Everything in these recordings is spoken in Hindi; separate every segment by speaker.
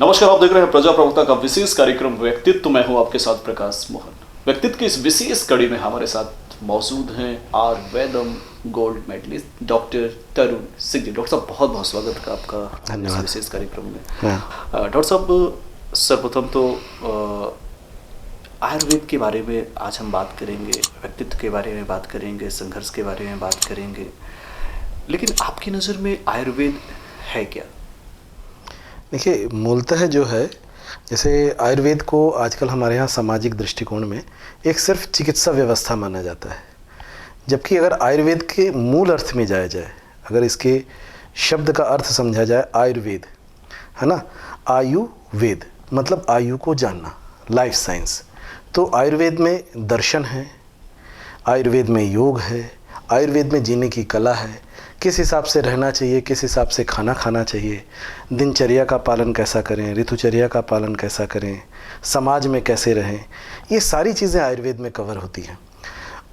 Speaker 1: नमस्कार, आप देख रहे हैं प्रजा प्रवक्ता का विशेष कार्यक्रम व्यक्तित्व। मैं हूं आपके साथ प्रकाश मोहन। व्यक्तित्व की इस विशेष कड़ी में हमारे साथ मौजूद हैं आयुर्वेदम गोल्ड मेडलिस्ट डॉक्टर तरुण सिंह जी। डॉक्टर साहब, बहुत बहुत स्वागत है आपका इस विशेष कार्यक्रम में। डॉक्टर साहब, सर्वप्रथम तो आयुर्वेद के बारे में आज हम बात करेंगे, व्यक्तित्व के बारे में बात करेंगे, संघर्ष के बारे में बात करेंगे, लेकिन आपकी नज़र में आयुर्वेद है क्या?
Speaker 2: देखिए, मूलतः जो है, जैसे आयुर्वेद को आजकल हमारे यहाँ सामाजिक दृष्टिकोण में एक सिर्फ चिकित्सा व्यवस्था माना जाता है, जबकि अगर आयुर्वेद के मूल अर्थ में जाया जाए, अगर इसके शब्द का अर्थ समझा जाए, आयुर्वेद है ना, आयुर्वेद मतलब आयु को जानना, लाइफ साइंस। तो आयुर्वेद में दर्शन है, आयुर्वेद में योग है, आयुर्वेद में जीने की कला है, किस हिसाब से रहना चाहिए, किस हिसाब से खाना खाना चाहिए, दिनचर्या का पालन कैसा करें, ऋतुचर्या का पालन कैसा करें, समाज में कैसे रहें, ये सारी चीज़ें आयुर्वेद में कवर होती हैं।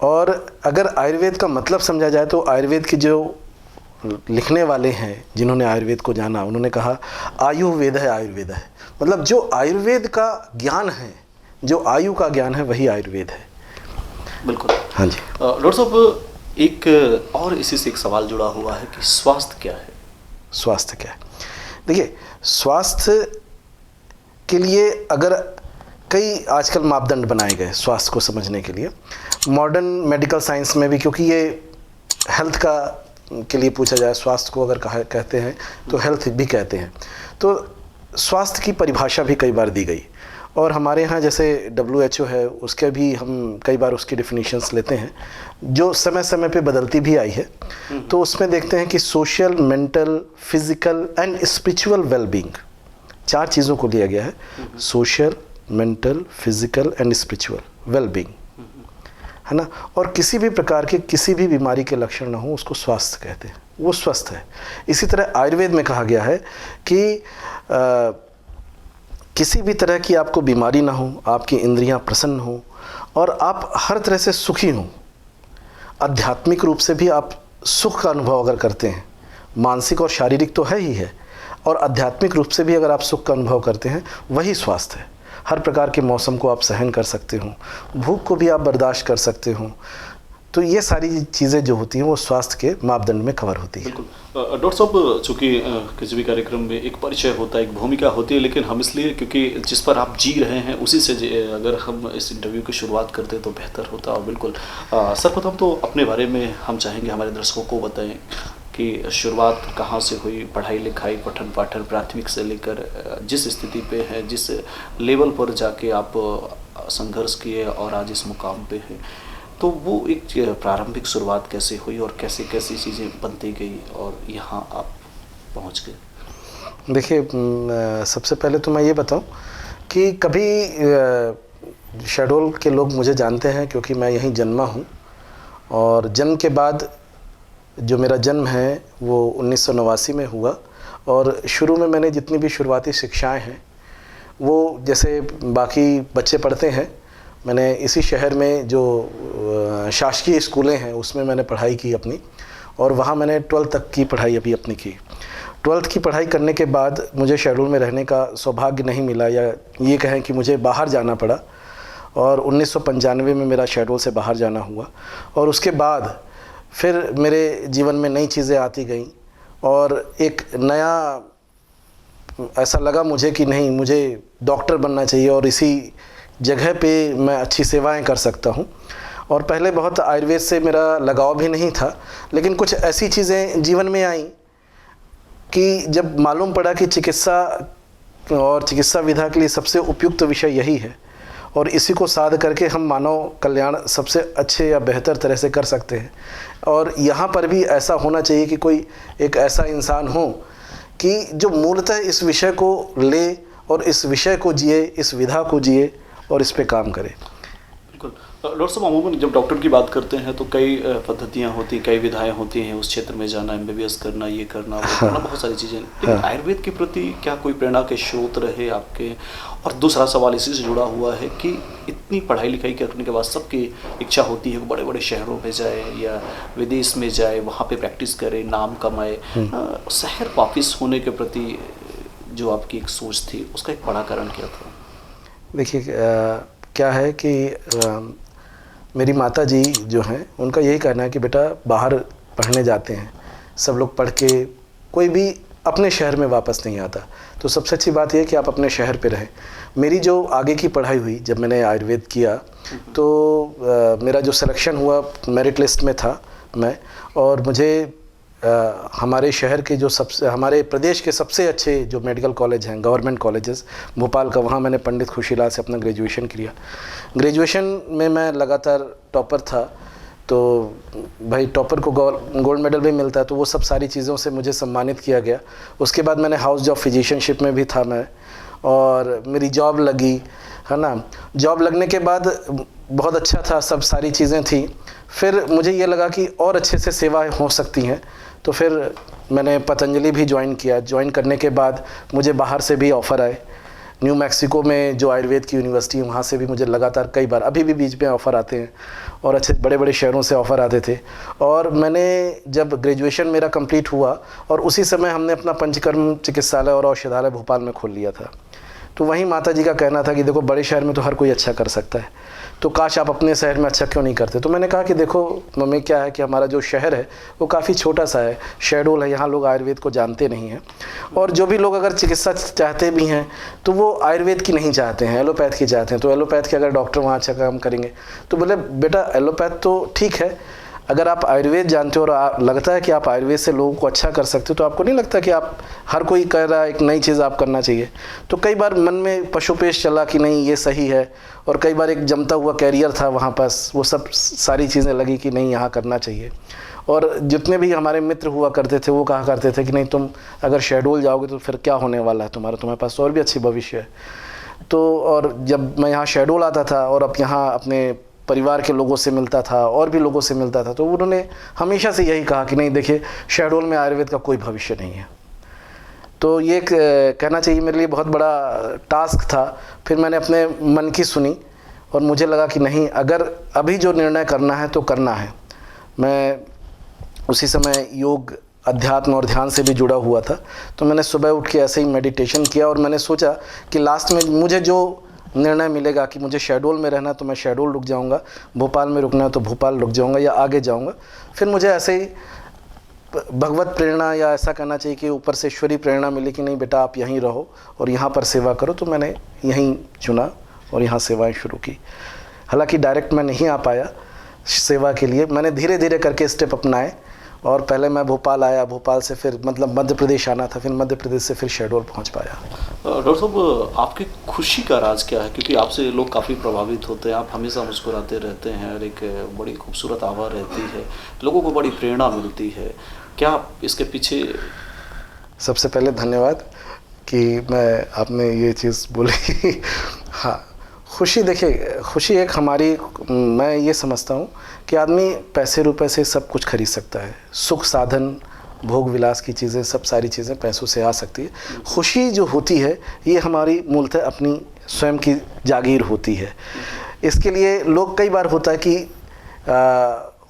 Speaker 2: और अगर आयुर्वेद का मतलब समझा जाए तो आयुर्वेद के जो लिखने वाले हैं, जिन्होंने आयुर्वेद को जाना, उन्होंने कहा आयुर्वेद है, आयुर्वेद है। मतलब जो आयुर्वेद का ज्ञान है, जो आयु का ज्ञान है, वही आयुर्वेद है।
Speaker 1: बिल्कुल।
Speaker 2: हाँ जी
Speaker 1: डॉक्टर साहब, एक और इसी से एक सवाल जुड़ा हुआ है कि स्वास्थ्य क्या है?
Speaker 2: स्वास्थ्य क्या है? देखिए, स्वास्थ्य के लिए अगर कई आजकल मापदंड बनाए गए स्वास्थ्य को समझने के लिए, मॉडर्न मेडिकल साइंस में भी, क्योंकि ये हेल्थ का के लिए पूछा जाए, स्वास्थ्य को अगर कहते हैं तो हेल्थ भी कहते हैं, तो स्वास्थ्य की परिभाषा भी कई बार दी गई। और हमारे यहाँ जैसे WHO है, उसके भी हम कई बार उसकी डिफिनीशंस लेते हैं, जो समय समय पे बदलती भी आई है। तो उसमें देखते हैं कि social, mental, physical and spiritual wellbeing, 4 चीज़ों को लिया गया है। Social, mental, physical and spiritual wellbeing, है ना। और किसी भी प्रकार के किसी भी बीमारी के लक्षण ना हो, उसको स्वास्थ्य कहते हैं, वो स्वस्थ है। इसी तरह आयुर्वेद में कहा गया है कि किसी भी तरह की आपको बीमारी ना हो, आपकी इंद्रियां प्रसन्न हो और आप हर तरह से सुखी हों। आध्यात्मिक रूप से भी आप सुख का अनुभव अगर करते हैं, मानसिक और शारीरिक तो है ही है, और आध्यात्मिक रूप से भी अगर आप सुख का अनुभव करते हैं, वही स्वास्थ्य है। हर प्रकार के मौसम को आप सहन कर सकते हो, भूख को भी आप बर्दाश्त कर सकते हो। तो ये सारी चीज़ें जो होती हैं वो स्वास्थ्य के मापदंड में कवर होती है।
Speaker 1: बिल्कुल। डॉक्टर साहब, चूँकि किसी भी कार्यक्रम में एक परिचय होता है, एक भूमिका होती है, लेकिन हम इसलिए क्योंकि जिस पर आप जी रहे हैं उसी से अगर हम इस इंटरव्यू की शुरुआत करते तो बेहतर होता। और बिल्कुल, सर्वप्रथम तो अपने बारे में हम चाहेंगे हमारे दर्शकों को बताएं कि शुरुआत कहाँ से हुई, पढ़ाई लिखाई, पठन पाठन, प्राथमिक से लेकर जिस स्थिति पे है, जिस लेवल पर जाके आप संघर्ष किए और आज इस मुकाम पे हैं, तो वो एक प्रारंभिक शुरुआत कैसे हुई और कैसे कैसी चीज़ें बनती गई और यहाँ आप पहुँच गए?
Speaker 2: देखिए, सबसे पहले तो मैं ये बताऊं कि कभी शहडोल के लोग मुझे जानते हैं क्योंकि मैं यहीं जन्मा हूं, और जन्म के बाद जो मेरा जन्म है वो 1989 में हुआ। और शुरू में मैंने जितनी भी शुरुआती शिक्षाएं हैं वो जैसे बाकी बच्चे पढ़ते हैं, मैंने इसी शहर में जो शासकीय स्कूलें हैं उसमें मैंने पढ़ाई की अपनी, और वहाँ मैंने 12th तक की पढ़ाई अभी अपनी की। 12th की पढ़ाई करने के बाद मुझे शहडोल में रहने का सौभाग्य नहीं मिला, या ये कहें कि मुझे बाहर जाना पड़ा, और 1995 में मेरा शहडोल से बाहर जाना हुआ। और उसके बाद फिर मेरे जीवन में नई चीज़ें आती गईं, और एक नया ऐसा लगा मुझे कि नहीं, मुझे डॉक्टर बनना चाहिए और इसी जगह पे मैं अच्छी सेवाएं कर सकता हूं। और पहले बहुत आयुर्वेद से मेरा लगाव भी नहीं था, लेकिन कुछ ऐसी चीज़ें जीवन में आई कि जब मालूम पड़ा कि चिकित्सा और चिकित्सा विधा के लिए सबसे उपयुक्त विषय यही है, और इसी को साध करके हम मानव कल्याण सबसे अच्छे या बेहतर तरह से कर सकते हैं। और यहाँ पर भी ऐसा होना चाहिए कि कोई एक ऐसा इंसान हो कि जो मूलतः इस विषय को ले और इस विषय को जिए, इस विधा को जिए और इस पे काम करे।
Speaker 1: बिल्कुल। डॉक्टर साहब, अमूमन जब डॉक्टर की बात करते हैं तो कई पद्धतियां होती, कई विधाएं होती हैं, उस क्षेत्र में जाना, MBBS करना, ये करना, वो करना, बहुत सारी चीज़ें। लेकिन आयुर्वेद के प्रति क्या कोई प्रेरणा के स्रोत रहे आपके? और दूसरा सवाल इसी से जुड़ा हुआ है कि इतनी पढ़ाई लिखाई करने के बाद सबकी इच्छा होती है कि बड़े बड़े शहरों में जाए या विदेश में जाए, वहाँ पर प्रैक्टिस करे, नाम कमाए। शहर वापिस होने के प्रति जो आपकी एक सोच थी, उसका एक बड़ा कारण क्या था?
Speaker 2: देखिए क्या है कि मेरी माता जी जो हैं उनका यही कहना है कि बेटा बाहर पढ़ने जाते हैं सब लोग, पढ़ के कोई भी अपने शहर में वापस नहीं आता, तो सबसे अच्छी बात यह है कि आप अपने शहर पे रहें। मेरी जो आगे की पढ़ाई हुई, जब मैंने आयुर्वेद किया तो मेरा जो सिलेक्शन हुआ मेरिट लिस्ट में था मैं, और मुझे हमारे शहर के जो हमारे प्रदेश के सबसे अच्छे जो मेडिकल कॉलेज हैं, गवर्नमेंट कॉलेजेस भोपाल का, वहाँ मैंने पंडित खुशीलाल से अपना ग्रेजुएशन किया। ग्रेजुएशन में मैं लगातार टॉपर था, तो भाई टॉपर को गोल्ड मेडल भी मिलता है, तो वो सब सारी चीज़ों से मुझे सम्मानित किया गया। उसके बाद मैंने हाउस ऑफ फिजिशियनशिप में भी था मैं, और मेरी जॉब लगी, है ना। जॉब लगने के बाद बहुत अच्छा था, सब सारी चीज़ें थी। फिर मुझे ये लगा कि और अच्छे से सेवाएं हो सकती हैं, तो फिर मैंने पतंजलि भी ज्वाइन किया। ज्वाइन करने के बाद मुझे बाहर से भी ऑफ़र आए, न्यू मैक्सिको में जो आयुर्वेद की यूनिवर्सिटी है वहाँ से भी मुझे लगातार कई बार, अभी भी बीच में ऑफ़र आते हैं, और अच्छे बड़े बड़े शहरों से ऑफ़र आते थे। और मैंने जब ग्रेजुएशन मेरा कंप्लीट हुआ, और उसी समय हमने अपना पंचकर्म चिकित्सालय और औषधालय भोपाल में खोल लिया था। तो वहीं माता जी का कहना था कि देखो बड़े शहर में तो हर कोई अच्छा कर सकता है, तो काश आप अपने शहर में अच्छा क्यों नहीं करते। तो मैंने कहा कि देखो मम्मी, क्या है कि हमारा जो शहर है वो काफ़ी छोटा सा है, शेड्यूल है, यहाँ लोग आयुर्वेद को जानते नहीं हैं, और जो भी लोग अगर चिकित्सा चाहते भी हैं तो वो आयुर्वेद की नहीं चाहते हैं, एलोपैथ की चाहते हैं। तो एलोपैथ के अगर डॉक्टर वहाँ अच्छा काम करेंगे, तो बोले बेटा एलोपैथ तो ठीक है, अगर आप आयुर्वेद जानते हो और लगता है कि आप आयुर्वेद से लोगों को अच्छा कर सकते हो, तो आपको नहीं लगता कि आप, हर कोई कह रहा है एक नई चीज़ आप करना चाहिए। तो कई बार मन में पशुपेश चला कि नहीं ये सही है, और कई बार एक जमता हुआ कैरियर था वहाँ पास, वो सब सारी चीज़ें लगी कि नहीं यहाँ करना चाहिए। और जितने भी हमारे मित्र हुआ करते थे वो कहा करते थे कि नहीं तुम अगर शेड्यूल जाओगे तो फिर क्या होने वाला है तुम्हारे पास और भी अच्छी भविष्य है। तो और जब मैं यहाँ शेड्यूल आता था और अब यहाँ अपने परिवार के लोगों से मिलता था और भी लोगों से मिलता था, तो उन्होंने हमेशा से यही कहा कि नहीं देखिए शहडोल में आयुर्वेद का कोई भविष्य नहीं है। तो ये कहना चाहिए मेरे लिए बहुत बड़ा टास्क था। फिर मैंने अपने मन की सुनी और मुझे लगा कि नहीं, अगर अभी जो निर्णय करना है तो करना है। मैं उसी समय योग, अध्यात्म और ध्यान से भी जुड़ा हुआ था, तो मैंने सुबह उठ के ऐसे ही मेडिटेशन किया और मैंने सोचा कि लास्ट में मुझे जो निर्णय मिलेगा कि मुझे शेड्यूल में रहना तो मैं शेड्यूल रुक जाऊंगा, भोपाल में रुकना है तो भोपाल रुक जाऊंगा या आगे जाऊंगा। फिर मुझे ऐसे ही भगवत प्रेरणा या ऐसा कहना चाहिए कि ऊपर से ईश्वरीय प्रेरणा मिली कि नहीं बेटा आप यहीं रहो और यहाँ पर सेवा करो, तो मैंने यहीं चुना और यहाँ सेवाएं शुरू की। हालांकि डायरेक्ट मैं नहीं आ पाया सेवा के लिए, मैंने धीरे धीरे करके स्टेप अपनाए और पहले मैं भोपाल आया, भोपाल से फिर मतलब मध्य प्रदेश आना था, फिर मध्य प्रदेश से फिर शेड्यूल पहुंच पाया।
Speaker 1: डॉक्टर साहब, आपकी खुशी का राज क्या है? क्योंकि आपसे लोग काफ़ी प्रभावित होते हैं, आप हमेशा मुस्कुराते रहते हैं और एक बड़ी खूबसूरत आवाज़ रहती है, लोगों को बड़ी प्रेरणा मिलती है, क्या इसके पीछे?
Speaker 2: सबसे पहले धन्यवाद कि आपने ये चीज़ बोली। हाँ, खुशी, देखिए खुशी एक हमारी, मैं ये समझता हूँ कि आदमी पैसे रुपए से सब कुछ खरीद सकता है, सुख साधन भोग विलास की चीज़ें, सब सारी चीज़ें पैसों से आ सकती है। खुशी जो होती है ये हमारी मूलतः अपनी स्वयं की जागीर होती है। इसके लिए लोग कई बार होता है कि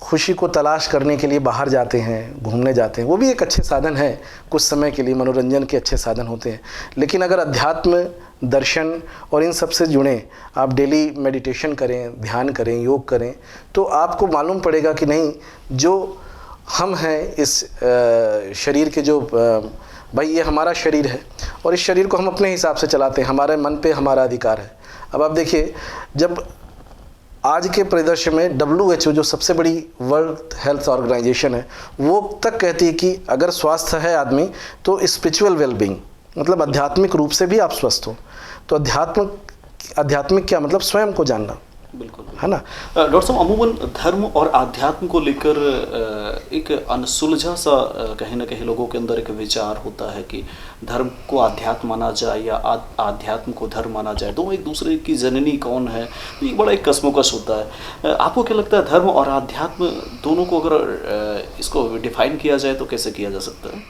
Speaker 2: खुशी को तलाश करने के लिए बाहर जाते हैं, घूमने जाते हैं, वो भी एक अच्छे साधन है, कुछ समय के लिए मनोरंजन के अच्छे साधन होते हैं। लेकिन अगर अध्यात्म, दर्शन और इन सब से जुड़ें, आप डेली मेडिटेशन करें, ध्यान करें, योग करें, तो आपको मालूम पड़ेगा कि नहीं, जो हम हैं इस शरीर के, जो भाई ये हमारा शरीर है और इस शरीर को हम अपने हिसाब से चलाते हैं, हमारे मन पे हमारा अधिकार है। अब आप देखिए, जब आज के परिदृश्य में WHO जो सबसे बड़ी वर्ल्ड हेल्थ ऑर्गेनाइजेशन है, वो तक कहती है कि अगर स्वास्थ्य है आदमी तो स्पिरिचुअल वेलबींग, मतलब आध्यात्मिक रूप से भी आप स्वस्थ हो। तो आध्यात्मिक क्या मतलब? स्वयं को जानना,
Speaker 1: बिल्कुल
Speaker 2: है ना।
Speaker 1: डॉक्टर साहब, अमूमन धर्म और आध्यात्म को लेकर एक अनसुलझा सा कहीं ना कहीं लोगों के अंदर एक विचार होता है कि धर्म को आध्यात्म माना जाए या आध्यात्म को धर्म माना जाए, दोनों एक दूसरे की जननी कौन है, ये बड़ा एक कश्मकश होता है। आपको क्या लगता है, धर्म और आध्यात्म दोनों को अगर इसको डिफाइन किया जाए तो कैसे किया जा सकता है?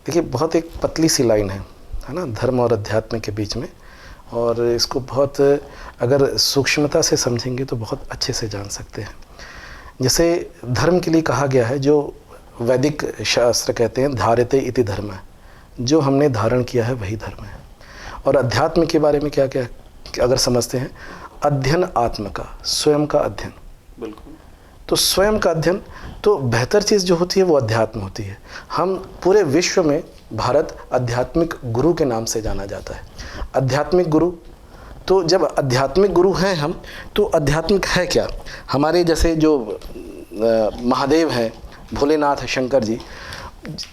Speaker 2: देखिए, बहुत एक पतली सी लाइन है ना, धर्म और अध्यात्म के बीच में, और इसको बहुत अगर सूक्ष्मता से समझेंगे तो बहुत अच्छे से जान सकते हैं। जैसे धर्म के लिए कहा गया है, जो वैदिक शास्त्र कहते हैं धार्यते इति धर्म है, जो हमने धारण किया है वही धर्म है। और अध्यात्म के बारे में क्या क्या अगर समझते हैं, अध्ययन आत्म का, स्वयं का अध्ययन।
Speaker 1: बिल्कुल।
Speaker 2: तो स्वयं का अध्ययन, तो बेहतर चीज़ जो होती है वो अध्यात्म होती है। हम पूरे विश्व में भारत आध्यात्मिक गुरु के नाम से जाना जाता है। आध्यात्मिक गुरु, तो जब आध्यात्मिक गुरु हैं हम, तो आध्यात्मिक है क्या? हमारे जैसे जो महादेव हैं, भोलेनाथ है, शंकर जी,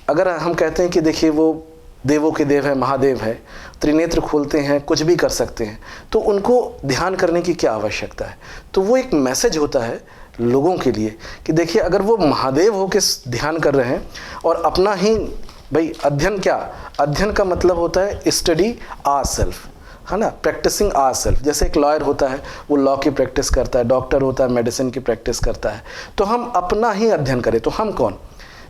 Speaker 2: अगर हम कहते हैं कि देखिए वो देवों के देव है, महादेव है, त्रिनेत्र खोलते हैं, कुछ भी कर सकते हैं, तो उनको ध्यान करने की क्या आवश्यकता है? तो वो एक मैसेज होता है लोगों के लिए कि देखिए अगर वो महादेव हो के ध्यान कर रहे हैं और अपना ही भाई अध्ययन, क्या अध्ययन का मतलब होता है स्टडी आवर सेल्फ, है ना, प्रैक्टिसिंग आवर सेल्फ। जैसे एक लॉयर होता है, वो लॉ की प्रैक्टिस करता है, डॉक्टर होता है, मेडिसिन की प्रैक्टिस करता है। तो हम अपना ही अध्ययन करें तो हम कौन?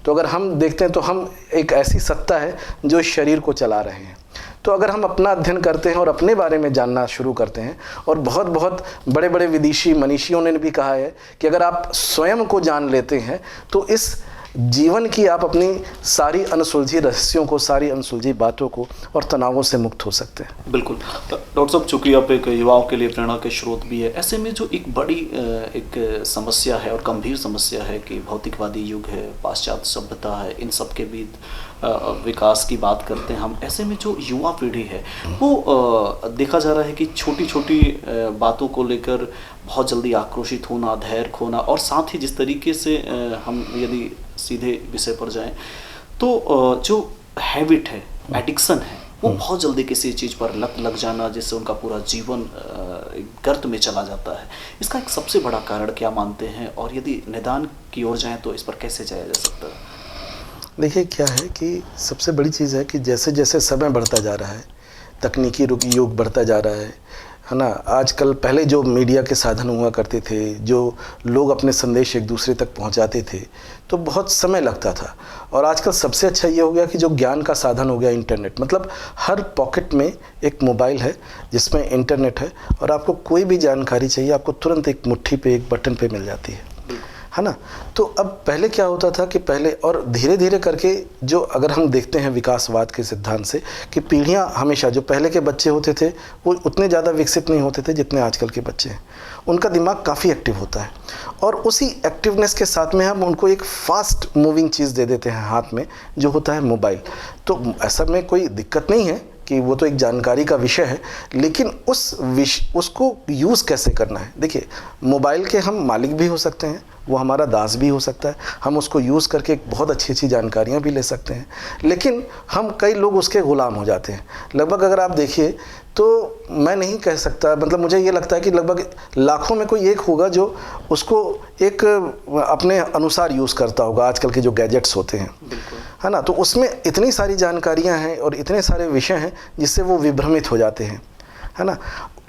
Speaker 2: तो अगर हम देखते हैं तो हम एक ऐसी सत्ता है जो इस शरीर को चला रहे हैं। तो अगर हम अपना अध्ययन करते हैं और अपने बारे में जानना शुरू करते हैं, और बहुत बहुत बड़े बड़े विदेशी मनीषियों ने भी कहा है कि अगर आप स्वयं को जान लेते हैं तो इस जीवन की आप अपनी सारी अनसुलझी रहस्यों को, सारी अनसुलझी बातों को और तनावों से मुक्त हो सकते हैं।
Speaker 1: बिल्कुल। डॉक्टर साहब, चूँकि आप एक युवाओं के लिए प्रेरणा के स्रोत भी है, ऐसे में जो एक बड़ी एक समस्या है और गंभीर समस्या है कि भौतिकवादी युग है, पाश्चात्य सभ्यता है, इन सब के बीच विकास की बात करते हैं हम। ऐसे में जो युवा पीढ़ी है वो देखा जा रहा है कि छोटी छोटी बातों को लेकर बहुत जल्दी आक्रोशित होना, धैर्य खोना, और साथ ही जिस तरीके से हम यदि सीधे विषय पर जाएं तो जो हैबिट है, एडिक्शन है, वो बहुत जल्दी किसी चीज़ पर लत लग जाना, जिससे उनका पूरा जीवन गर्त में चला जाता है। इसका एक सबसे बड़ा कारण क्या मानते हैं, और यदि निदान की ओर जाएं तो इस पर कैसे जाया जा सकता है?
Speaker 2: देखिए क्या है कि सबसे बड़ी चीज़ है कि जैसे जैसे समय बढ़ता जा रहा है, तकनीकी युग बढ़ता जा रहा है ना। आजकल पहले जो मीडिया के साधन हुआ करते थे, जो लोग अपने संदेश एक दूसरे तक पहुंचाते थे, तो बहुत समय लगता था। और आजकल सबसे अच्छा ये हो गया कि जो ज्ञान का साधन हो गया इंटरनेट, मतलब हर पॉकेट में एक मोबाइल है जिसमें इंटरनेट है, और आपको कोई भी जानकारी चाहिए आपको तुरंत एक मुट्ठी पे, एक बटन पे मिल जाती है ना। तो अब पहले क्या होता था कि पहले, और धीरे धीरे करके जो अगर हम देखते हैं विकासवाद के सिद्धांत से, कि पीढ़ियां हमेशा, जो पहले के बच्चे होते थे वो उतने ज़्यादा विकसित नहीं होते थे जितने आजकल के बच्चे हैं। उनका दिमाग काफ़ी एक्टिव होता है, और उसी एक्टिवनेस के साथ में हम उनको एक फास्ट मूविंग चीज़ दे देते हैं हाथ में, जो होता है मोबाइल। तो ऐसा में कोई दिक्कत नहीं है कि वो तो एक जानकारी का विषय है, लेकिन उसको यूज़ कैसे करना है। देखिए, मोबाइल के हम मालिक भी हो सकते हैं, वो हमारा दास भी हो सकता है, हम उसको यूज़ करके बहुत अच्छी अच्छी जानकारियाँ भी ले सकते हैं, लेकिन हम कई लोग उसके ग़ुलाम हो जाते हैं। लगभग अगर आप देखिए तो मैं नहीं कह सकता, मतलब मुझे ये लगता है कि लगभग लाखों में कोई एक होगा जो उसको एक अपने अनुसार यूज़ करता होगा। आजकल के जो गैजेट्स होते हैं, है ना, तो उसमें इतनी सारी जानकारियां हैं और इतने सारे विषय हैं जिससे वो विभ्रमित हो जाते हैं, है ना।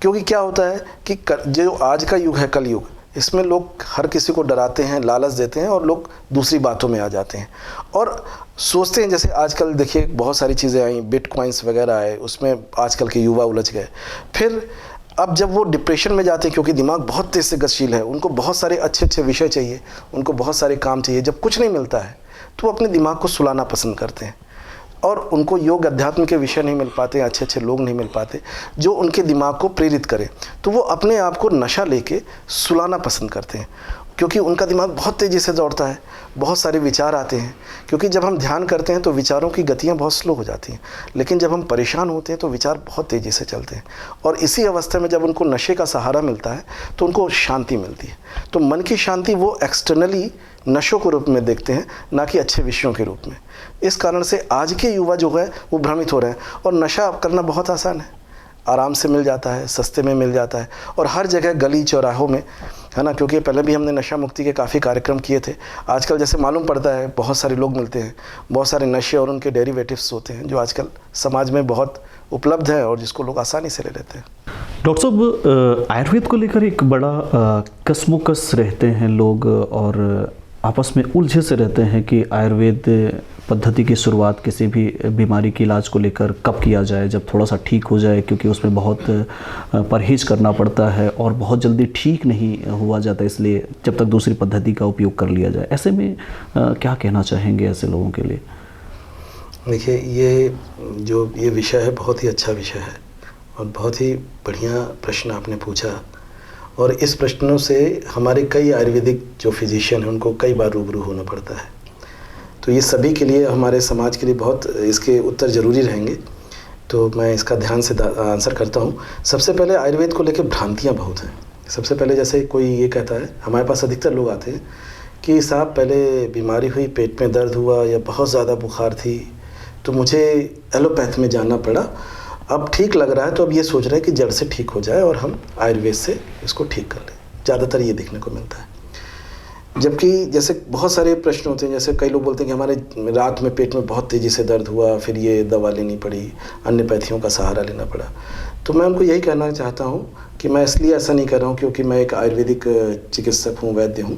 Speaker 2: क्योंकि क्या होता है कि जो आज का युग है, कलयुग, इसमें लोग हर किसी को डराते हैं, लालच देते हैं, और लोग दूसरी बातों में आ जाते हैं और सोचते हैं। जैसे आजकल देखिए बहुत सारी चीज़ें आई, बिटकॉइंस वगैरह आए, उसमें आजकल के युवा उलझ गए। फिर अब जब वो डिप्रेशन में जाते हैं, क्योंकि दिमाग बहुत तेज़ से गतिशील है, उनको बहुत सारे अच्छे अच्छे विषय चाहिए, उनको बहुत सारे काम चाहिए। जब कुछ नहीं मिलता है तो वो अपने दिमाग को सुलाना पसंद करते हैं, और उनको योग अध्यात्म के विषय नहीं मिल पाते, अच्छे अच्छे लोग नहीं मिल पाते जो उनके दिमाग को प्रेरित करें, तो वो अपने आप को नशा लेके सुलाना पसंद करते हैं, क्योंकि उनका दिमाग बहुत तेज़ी से दौड़ता है, बहुत सारे विचार आते हैं। क्योंकि जब हम ध्यान करते हैं तो विचारों की गतियाँ बहुत स्लो हो जाती हैं, लेकिन जब हम परेशान होते हैं तो विचार बहुत तेज़ी से चलते हैं। और इसी अवस्था में जब उनको नशे का सहारा मिलता है तो उनको शांति मिलती है। तो मन की शांति वो एक्सटर्नली नशों के रूप में देखते हैं, ना कि अच्छे विषयों के रूप में। इस कारण से आज के युवा जो है वो भ्रमित हो रहे हैं, और नशा करना बहुत आसान है, आराम से मिल जाता है, सस्ते में मिल जाता है, और हर जगह गली चौराहों में, है ना। क्योंकि पहले भी हमने नशा मुक्ति के काफ़ी कार्यक्रम किए थे। आजकल जैसे मालूम पड़ता है बहुत सारे लोग मिलते हैं, बहुत सारे नशे और उनके डेरिवेटिव्स होते हैं जो आजकल समाज में बहुत उपलब्ध है और जिसको लोग आसानी से ले लेते हैं।
Speaker 1: डॉक्टर साहब, आयुर्वेद को लेकर एक बड़ा कसमोकस रहते हैं लोग, और आपस में उलझे से रहते हैं कि आयुर्वेद पद्धति की शुरुआत किसी भी बीमारी के इलाज को लेकर कब किया जाए, जब थोड़ा सा ठीक हो जाए, क्योंकि उसमें बहुत परहेज करना पड़ता है और बहुत जल्दी ठीक नहीं हुआ जाता, इसलिए जब तक दूसरी पद्धति का उपयोग कर लिया जाए। ऐसे में क्या कहना चाहेंगे ऐसे लोगों के लिए?
Speaker 2: देखिए, ये विषय है बहुत ही अच्छा विषय है, और बहुत ही बढ़िया प्रश्न आपने पूछा। और इस प्रश्नों से हमारे कई आयुर्वेदिक जो फिजिशियन हैं उनको कई बार रूबरू होना पड़ता है। तो ये सभी के लिए, हमारे समाज के लिए बहुत इसके उत्तर ज़रूरी रहेंगे। तो मैं इसका ध्यान से आंसर करता हूँ। सबसे पहले आयुर्वेद को लेकर भ्रांतियाँ बहुत हैं। सबसे पहले जैसे कोई ये कहता है, हमारे पास अधिकतर लोग आते हैं कि साहब पहले बीमारी हुई, पेट में दर्द हुआ या बहुत ज़्यादा बुखार थी तो मुझे एलोपैथ में जाना पड़ा, अब ठीक लग रहा है तो अब ये सोच रहे हैं कि जड़ से ठीक हो जाए और हम आयुर्वेद से इसको ठीक कर लें। ज़्यादातर ये देखने को मिलता है। जबकि जैसे बहुत सारे प्रश्न होते हैं, जैसे कई लोग बोलते हैं कि हमारे रात में पेट में बहुत तेज़ी से दर्द हुआ, फिर ये दवा लेनी पड़ी, अन्य पैथियों का सहारा लेना पड़ा। तो मैं उनको यही कहना चाहता हूँ कि मैं इसलिए ऐसा नहीं कर रहा हूँ क्योंकि मैं एक आयुर्वेदिक चिकित्सक हूँ, वैद्य हूँ।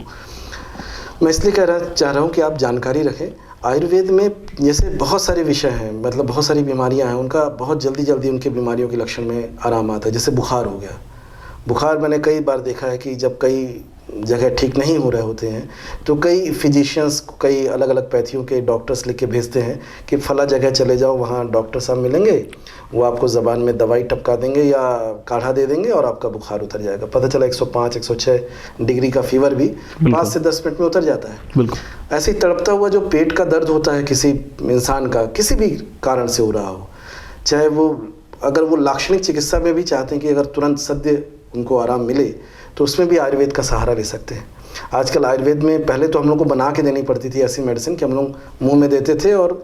Speaker 2: मैं इसलिए चाह रहा हूँ कि आप जानकारी रखें। आयुर्वेद में जैसे बहुत सारे विषय हैं, मतलब बहुत सारी बीमारियां हैं, उनका बहुत जल्दी उनके बीमारियों के लक्षण में आराम आता है। जैसे बुखार हो गया, बुखार मैंने कई बार देखा है कि जब कई जगह ठीक नहीं हो रहे होते हैं तो कई फिजिशियंस, कई अलग अलग पैथियों के डॉक्टर्स लिख के भेजते हैं कि फला जगह चले जाओ, वहाँ डॉक्टर साहब मिलेंगे, वो आपको ज़बान में दवाई टपका देंगे या काढ़ा दे देंगे और आपका बुखार उतर जाएगा। पता चला 105, 106 डिग्री का फीवर भी 5 से 10 मिनट में उतर जाता है। बिल्कुल ऐसे ही तड़पता हुआ जो पेट का दर्द होता है किसी इंसान का, किसी भी कारण से हो रहा हो, चाहे वो, अगर वो लाक्षणिक चिकित्सा में भी चाहते हैं कि अगर तुरंत सद्य उनको आराम मिले तो उसमें भी आयुर्वेद का सहारा ले सकते हैं। आजकल आयुर्वेद में, पहले तो हम लोग को बना के देनी पड़ती थी ऐसी मेडिसिन कि हम लोग मुंह में देते थे और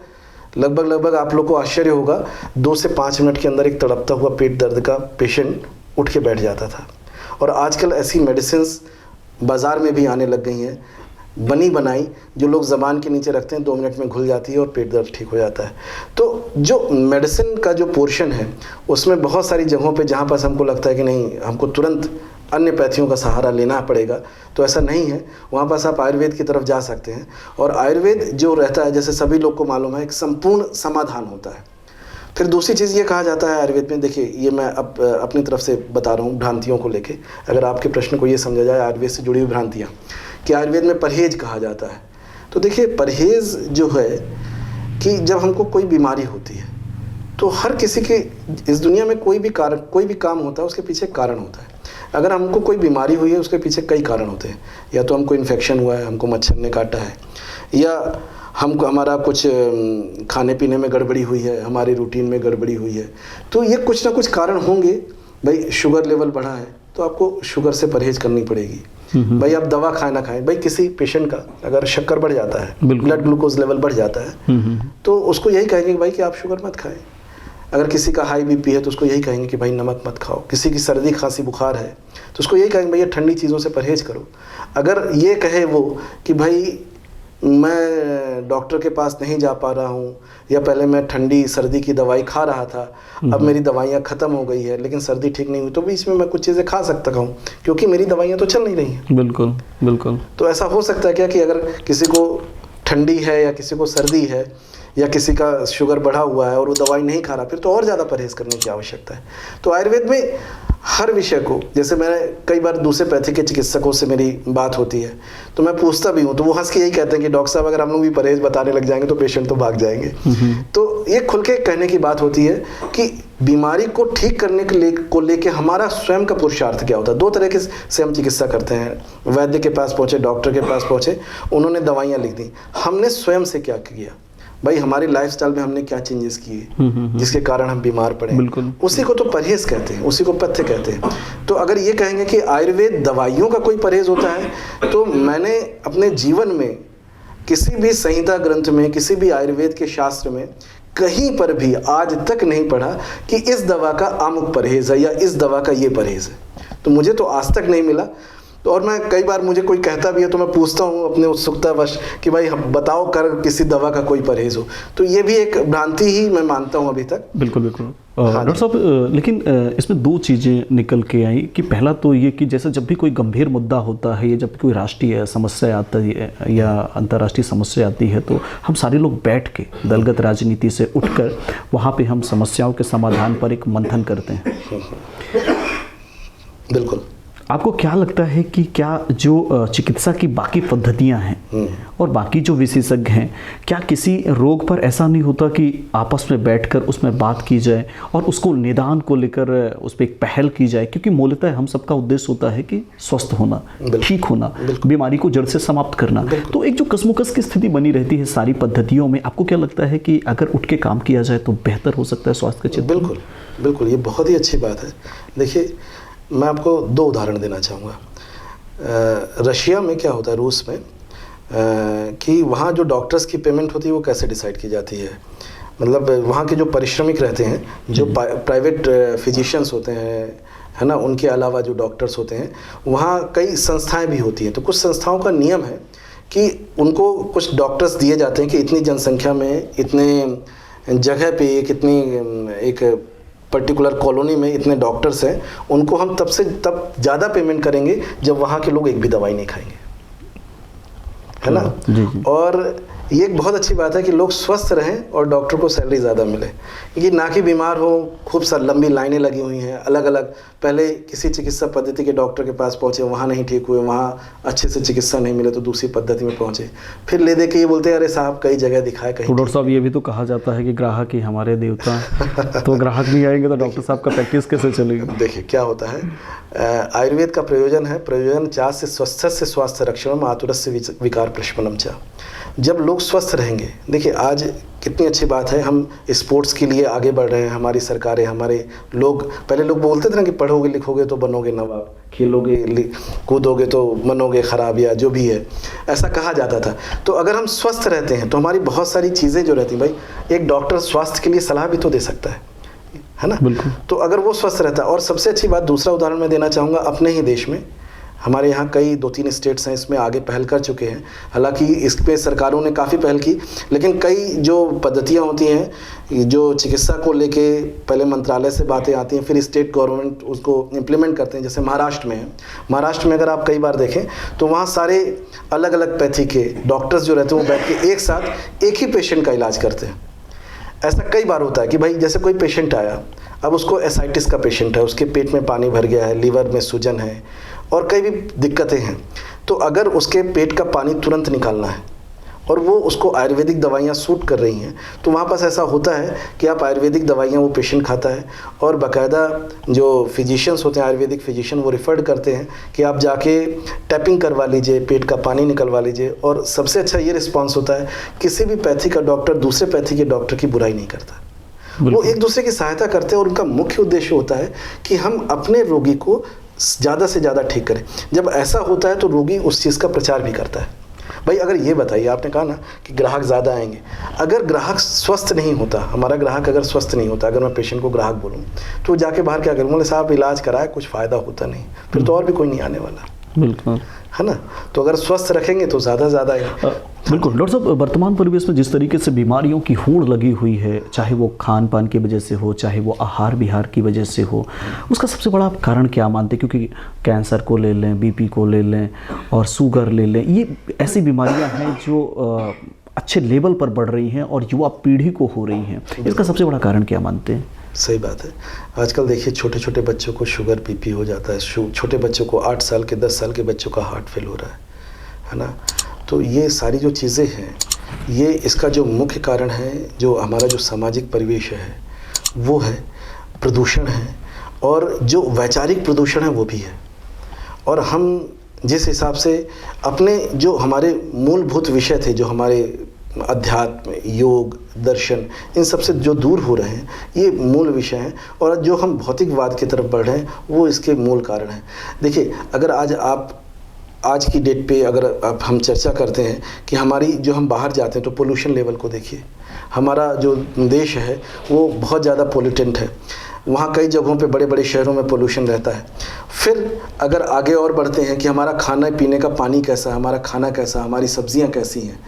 Speaker 2: लगभग आप लोग को आश्चर्य होगा 2 से 5 मिनट के अंदर एक तड़पता हुआ पेट दर्द का पेशेंट उठ के बैठ जाता था। और आजकल ऐसी मेडिसिन बाज़ार में भी आने लग गई हैं, बनी बनाई, जो लोग ज़बान के नीचे रखते हैं, 2 मिनट में घुल जाती है और पेट दर्द ठीक हो जाता है। तो जो मेडिसिन का जो पोर्शन है उसमें बहुत सारी जगहों पे जहाँ पास हमको लगता है कि नहीं हमको तुरंत अन्य पैथियों का सहारा लेना पड़ेगा, तो ऐसा नहीं है। वहाँ पास आप आयुर्वेद की तरफ जा सकते हैं। और आयुर्वेद जो रहता है, जैसे सभी लोग को मालूम है, एक संपूर्ण समाधान होता है। फिर दूसरी चीज़ ये कहा जाता है आयुर्वेद में, देखिए ये मैं अपनी तरफ से बता रहा हूँ भ्रांतियों को लेके, अगर आपके प्रश्न को ये समझा जाए आयुर्वेद से जुड़ी हुई भ्रांतियाँ, कि आयुर्वेद में परहेज कहा जाता है। तो देखिए परहेज जो है कि जब हमको कोई बीमारी होती है तो हर किसी के, इस दुनिया में कोई भी काम होता है उसके पीछे कारण होता है। अगर हमको कोई बीमारी हुई है उसके पीछे कई कारण होते हैं, या तो हमको इन्फेक्शन हुआ है, हमको मच्छर ने काटा है, या हमको हमारा कुछ खाने पीने में गड़बड़ी हुई है, हमारी रूटीन में गड़बड़ी हुई है, तो ये कुछ ना कुछ कारण होंगे। भाई शुगर लेवल बढ़ा है तो आपको शुगर से परहेज करनी पड़ेगी। भाई आप दवा खाए ना खाएं, भाई किसी पेशेंट का अगर शक्कर बढ़ जाता है, ब्लड ग्लूकोज लेवल बढ़ जाता है, तो उसको यही कहेंगे कि भाई कि आप शुगर मत खाएं। अगर किसी का हाई बीपी है तो उसको यही कहेंगे कि भाई नमक मत खाओ। किसी की सर्दी खांसी बुखार है तो उसको यही कहेंगे भैया ठंडी चीज़ों से परहेज करो। अगर ये कहे वो कि भाई मैं डॉक्टर के पास नहीं जा पा रहा हूँ, या पहले मैं ठंडी सर्दी की दवाई खा रहा था, अब मेरी दवाइयाँ ख़त्म हो गई है लेकिन सर्दी ठीक नहीं हुई, तो बीच में मैं कुछ चीज़ें खा सकता हूँ क्योंकि मेरी दवाइयाँ तो चल नहीं रही हैं।
Speaker 3: बिल्कुल बिल्कुल।
Speaker 2: तो ऐसा हो सकता है क्या कि अगर किसी को ठंडी है या किसी को सर्दी है या किसी का शुगर बढ़ा हुआ है और वो दवाई नहीं खा रहा, फिर तो और ज़्यादा परहेज़ करने की आवश्यकता है। तो आयुर्वेद में हर विषय को, जैसे मैंने कई बार दूसरे पैथी के चिकित्सकों से मेरी बात होती है तो मैं पूछता भी हूँ, तो वो हंस के यही कहते हैं कि डॉक्टर साहब अगर हम लोग भी परहेज़ बताने लग जाएंगे तो पेशेंट तो भाग जाएंगे। तो ये खुल के कहने की बात होती है कि बीमारी को ठीक करने को लेके हमारा स्वयं का पुरुषार्थ क्या होता है। 2 तरह से हम चिकित्सा करते हैं। वैद्य के पास पहुँचे, डॉक्टर के पास पहुँचे, उन्होंने दवाइयाँ लिख दी, हमने स्वयं से क्या किया, भाई हमारी लाइफस्टाइल में हमने क्या चेंजेस किए जिसके कारण हम बीमार पड़े, उसी को तो परहेज कहते हैं, उसी को पथ्य कहते हैं। तो अगर ये कहेंगे कि आयुर्वेद दवाइयों का कोई परहेज होता है, तो मैंने अपने जीवन में किसी भी संहिता ग्रंथ में, किसी भी आयुर्वेद के शास्त्र में कहीं पर भी आज तक नहीं पढ़ा कि इस दवा का अमुक परहेज है या इस दवा का ये परहेज है। तो मुझे तो आज तक नहीं मिला। तो और मैं कई बार, मुझे कोई कहता भी है तो मैं पूछता हूँ अपने उत्सुकतावश कि भाई हम बताओ कर किसी दवा का कोई परहेज हो। तो ये भी एक भ्रांति ही मैं मानता हूँ अभी तक।
Speaker 3: बिल्कुल बिल्कुल। डॉक्टर साहब, लेकिन इसमें 2 चीज़ें निकल के आई कि पहला तो ये कि जैसे जब भी कोई गंभीर मुद्दा होता है या जब कोई राष्ट्रीय समस्या आती है या अंतर्राष्ट्रीय समस्या आती है तो हम सारे लोग बैठ के दलगत राजनीति से उठकर वहाँ पे हम समस्याओं के समाधान पर एक मंथन करते हैं।
Speaker 2: बिल्कुल।
Speaker 3: आपको क्या लगता है कि क्या जो चिकित्सा की बाकी पद्धतियां हैं और बाकी जो विशेषज्ञ हैं, क्या किसी रोग पर ऐसा नहीं होता कि आपस में बैठकर उसमें बात की जाए और उसको निदान को लेकर उस पर एक पहल की जाए? क्योंकि मूलतः हम सबका उद्देश्य होता है कि स्वस्थ होना, ठीक होना, बीमारी को जड़ से समाप्त करना। तो एक जो कसमुकस की स्थिति बनी रहती है सारी पद्धतियों में, आपको क्या लगता है कि अगर उठ के काम किया जाए तो बेहतर हो सकता है स्वास्थ्य के क्षेत्र में?
Speaker 2: बिल्कुल बिल्कुल, ये बहुत ही अच्छी बात है। देखिए, मैं आपको 2 उदाहरण देना चाहूँगा। रशिया में क्या होता है, रूस में, कि वहाँ जो डॉक्टर्स की पेमेंट होती है वो कैसे डिसाइड की जाती है। मतलब वहाँ के जो परिश्रमिक रहते हैं, जो प्राइवेट फिजिशियंस होते हैं, है ना, उनके अलावा जो डॉक्टर्स होते हैं, वहाँ कई संस्थाएं भी होती हैं। तो कुछ संस्थाओं का नियम है कि उनको कुछ डॉक्टर्स दिए जाते हैं कि इतनी जनसंख्या में, इतने जगह पे, एक पर्टिकुलर कॉलोनी में इतने डॉक्टर्स हैं, उनको हम तब ज़्यादा पेमेंट करेंगे जब वहाँ के लोग एक भी दवाई नहीं खाएंगे, है ना।
Speaker 3: जी जी।
Speaker 2: और ये एक बहुत अच्छी बात है कि लोग स्वस्थ रहें और डॉक्टर को सैलरी ज़्यादा मिले, क्योंकि ना कि बीमार हो, खूब सारी लंबी लाइनें लगी हुई हैं अलग अलग। पहले किसी चिकित्सा पद्धति के डॉक्टर के पास पहुँचे, वहाँ नहीं ठीक हुए, वहाँ अच्छे से चिकित्सा नहीं मिले तो दूसरी पद्धति में पहुँचे, फिर ले दे के ये बोलते हैं अरे साहब कई जगह दिखाए, कहीं।
Speaker 3: तो डॉक्टर साहब, ये भी तो कहा जाता है कि ग्राहक ही हमारे देवता। तो ग्राहक नहीं आएंगे तो डॉक्टर साहब का प्रैक्टिस कैसे चलेगा?
Speaker 2: देखिए क्या होता है, आयुर्वेद का प्रयोजन चा से स्वस्थ स्वास्थ्य रक्षणम आतुरस्य विकार प्रशमनम चा। जब लोग स्वस्थ रहेंगे, देखिए आज कितनी अच्छी बात है, हम स्पोर्ट्स के लिए आगे बढ़ रहे हैं, हमारी सरकारें, हमारे लोग, पहले लोग बोलते थे ना कि पढ़ोगे लिखोगे तो बनोगे नवाब, खेलोगे कूदोगे तो बनोगे खराब, या जो भी है, ऐसा कहा जाता था। तो अगर हम स्वस्थ रहते हैं तो हमारी बहुत सारी चीज़ें जो रहती हैं, भाई एक डॉक्टर स्वास्थ्य के लिए सलाह भी तो दे सकता है ना।
Speaker 3: बिल्कुल।
Speaker 2: तो अगर वो स्वस्थ रहता है, और सबसे अच्छी बात, दूसरा उदाहरण मैं देना चाहूँगा अपने ही देश में। हमारे यहाँ कई 2-3 स्टेट्स हैं इसमें आगे पहल कर चुके हैं, हालांकि इस पे सरकारों ने काफ़ी पहल की, लेकिन कई जो पद्धतियाँ होती हैं जो चिकित्सा को लेके पहले मंत्रालय से बातें आती हैं, फिर स्टेट गवर्नमेंट उसको इम्प्लीमेंट करते हैं। जैसे महाराष्ट्र में है, महाराष्ट्र में अगर आप कई बार देखें तो वहाँ सारे अलग अलग पैथी के डॉक्टर्स जो रहते हैं वो बैठ के एक साथ एक ही पेशेंट का इलाज करते हैं। ऐसा कई बार होता है कि भाई जैसे कोई पेशेंट आया, अब उसको एसाइटिस का पेशेंट है, उसके पेट में पानी भर गया है, लीवर में सूजन है और कई भी दिक्कतें हैं, तो अगर उसके पेट का पानी तुरंत निकालना है और वो उसको आयुर्वेदिक दवाइयाँ सूट कर रही हैं, तो वहाँ पास ऐसा होता है कि आप आयुर्वेदिक दवाइयाँ वो पेशेंट खाता है, और बाकायदा जो फिजिशियंस होते हैं, आयुर्वेदिक फिजिशियन, वो रिफ़र्ड करते हैं कि आप जाके टैपिंग करवा लीजिए, पेट का पानी निकलवा लीजिए। और सबसे अच्छा ये रिस्पॉन्स होता है, किसी भी पैथी का डॉक्टर दूसरे पैथी के डॉक्टर की बुराई नहीं करता, वो एक दूसरे की सहायता करते हैं, और उनका मुख्य उद्देश्य होता है कि हम अपने रोगी को ज़्यादा से ज़्यादा ठीक करें। जब ऐसा होता है तो रोगी उस चीज़ का प्रचार भी करता है। भाई अगर ये बताइए, आपने कहा ना कि ग्राहक ज़्यादा आएंगे, अगर ग्राहक स्वस्थ नहीं होता, हमारा ग्राहक अगर स्वस्थ नहीं होता, अगर मैं पेशेंट को ग्राहक बोलूँ तो जाके बाहर क्या करूँ, बोले साहब इलाज कराए कुछ फ़ायदा होता नहीं, फिर तो और भी कोई नहीं आने वाला।
Speaker 3: बिल्कुल,
Speaker 2: है ना। तो अगर स्वस्थ रखेंगे तो ज़्यादा से ज़्यादा
Speaker 3: बिल्कुल। डॉक्टर साहब, वर्तमान परिवेश में जिस तरीके से बीमारियों की होड़ लगी हुई है, चाहे वो खान पान की वजह से हो, चाहे वो आहार विहार की वजह से हो, उसका सबसे बड़ा आप कारण क्या मानते हैं? क्योंकि कैंसर को ले लें, बीपी को ले लें और शुगर ले लें, ये ऐसी बीमारियां हैं जो अच्छे लेवल पर बढ़ रही हैं और युवा पीढ़ी को हो रही हैं। इसका सबसे बड़ा कारण क्या मानते हैं?
Speaker 2: सही बात है। आजकल देखिए छोटे छोटे बच्चों को शुगर बीपी हो जाता है, छोटे बच्चों को 8 साल के 10 साल के बच्चों का हार्ट फेल हो रहा है ना। तो ये सारी जो चीज़ें हैं, ये इसका जो मुख्य कारण है, जो हमारा जो सामाजिक परिवेश है वो है प्रदूषण है, और जो वैचारिक प्रदूषण है वो भी है। और हम जिस हिसाब से अपने जो हमारे मूलभूत विषय थे, जो हमारे अध्यात्म, योग, दर्शन, इन सब से जो दूर हो रहे हैं, ये मूल विषय हैं, और जो हम भौतिकवाद की तरफ बढ़ रहे हैं वो इसके मूल कारण हैं। देखिए अगर आज की डेट पे अगर हम चर्चा करते हैं कि हमारी जो हम बाहर जाते हैं तो पोल्यूशन लेवल को देखिए, हमारा जो देश है वो बहुत ज़्यादा पोल्यूटेंट है, वहाँ कई जगहों पे बड़े बड़े शहरों में पोल्यूशन रहता है। फिर अगर आगे और बढ़ते हैं कि हमारा खाना पीने का पानी कैसा है, हमारा खाना कैसा, हमारी सब्जियाँ कैसी हैं,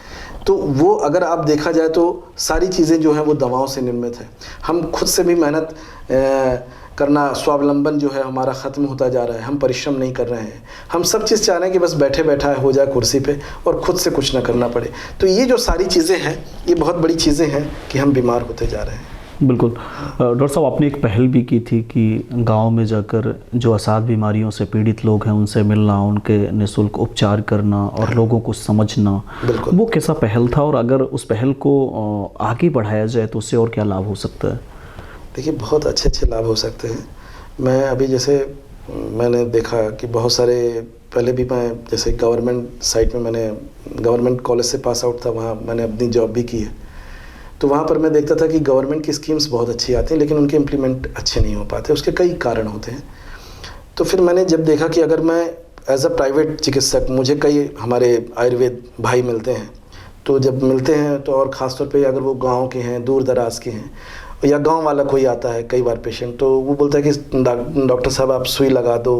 Speaker 2: तो वो अगर आप देखा जाए तो सारी चीज़ें जो हैं वो दवाओं से निर्मित है। हम खुद से भी मेहनत करना, स्वावलंबन जो है हमारा ख़त्म होता जा रहा है, हम परिश्रम नहीं कर रहे हैं, हम सब चीज़ चाह रहे हैं कि बस बैठे बैठा हो जाए कुर्सी पे और ख़ुद से कुछ ना करना पड़े। तो ये जो सारी चीज़ें हैं, ये बहुत बड़ी चीज़ें हैं कि हम बीमार होते जा रहे हैं।
Speaker 3: बिल्कुल। डॉक्टर साहब, आपने एक पहल भी की थी कि गांव में जाकर जो असाध बीमारियों से पीड़ित लोग हैं उनसे मिलना, उनके निःशुल्क उपचार करना और लोगों को समझना, वो कैसा पहल था, और अगर उस पहल को आगे बढ़ाया जाए तो उससे और क्या लाभ हो सकता है?
Speaker 2: देखिए, बहुत अच्छे अच्छे लाभ हो सकते हैं। मैं अभी जैसे मैंने देखा कि बहुत सारे, पहले भी मैं जैसे गवर्नमेंट साइट में, मैंने गवर्नमेंट कॉलेज से पास आउट था, वहाँ मैंने अपनी जॉब भी की है। तो वहाँ पर मैं देखता था कि गवर्नमेंट की स्कीम्स बहुत अच्छी आती हैं लेकिन उनके इम्प्लीमेंट अच्छे नहीं हो पाते, उसके कई कारण होते हैं। तो फिर मैंने जब देखा कि अगर मैं एज अ प्राइवेट चिकित्सक, मुझे कई हमारे आयुर्वेद भाई मिलते हैं, तो जब मिलते हैं तो और ख़ास तौर पे अगर वो गांव के हैं, दूर दराज के हैं, या गांव वाला कोई आता है कई बार पेशेंट, तो वो बोलता है कि डॉक्टर साहब आप सुई लगा दो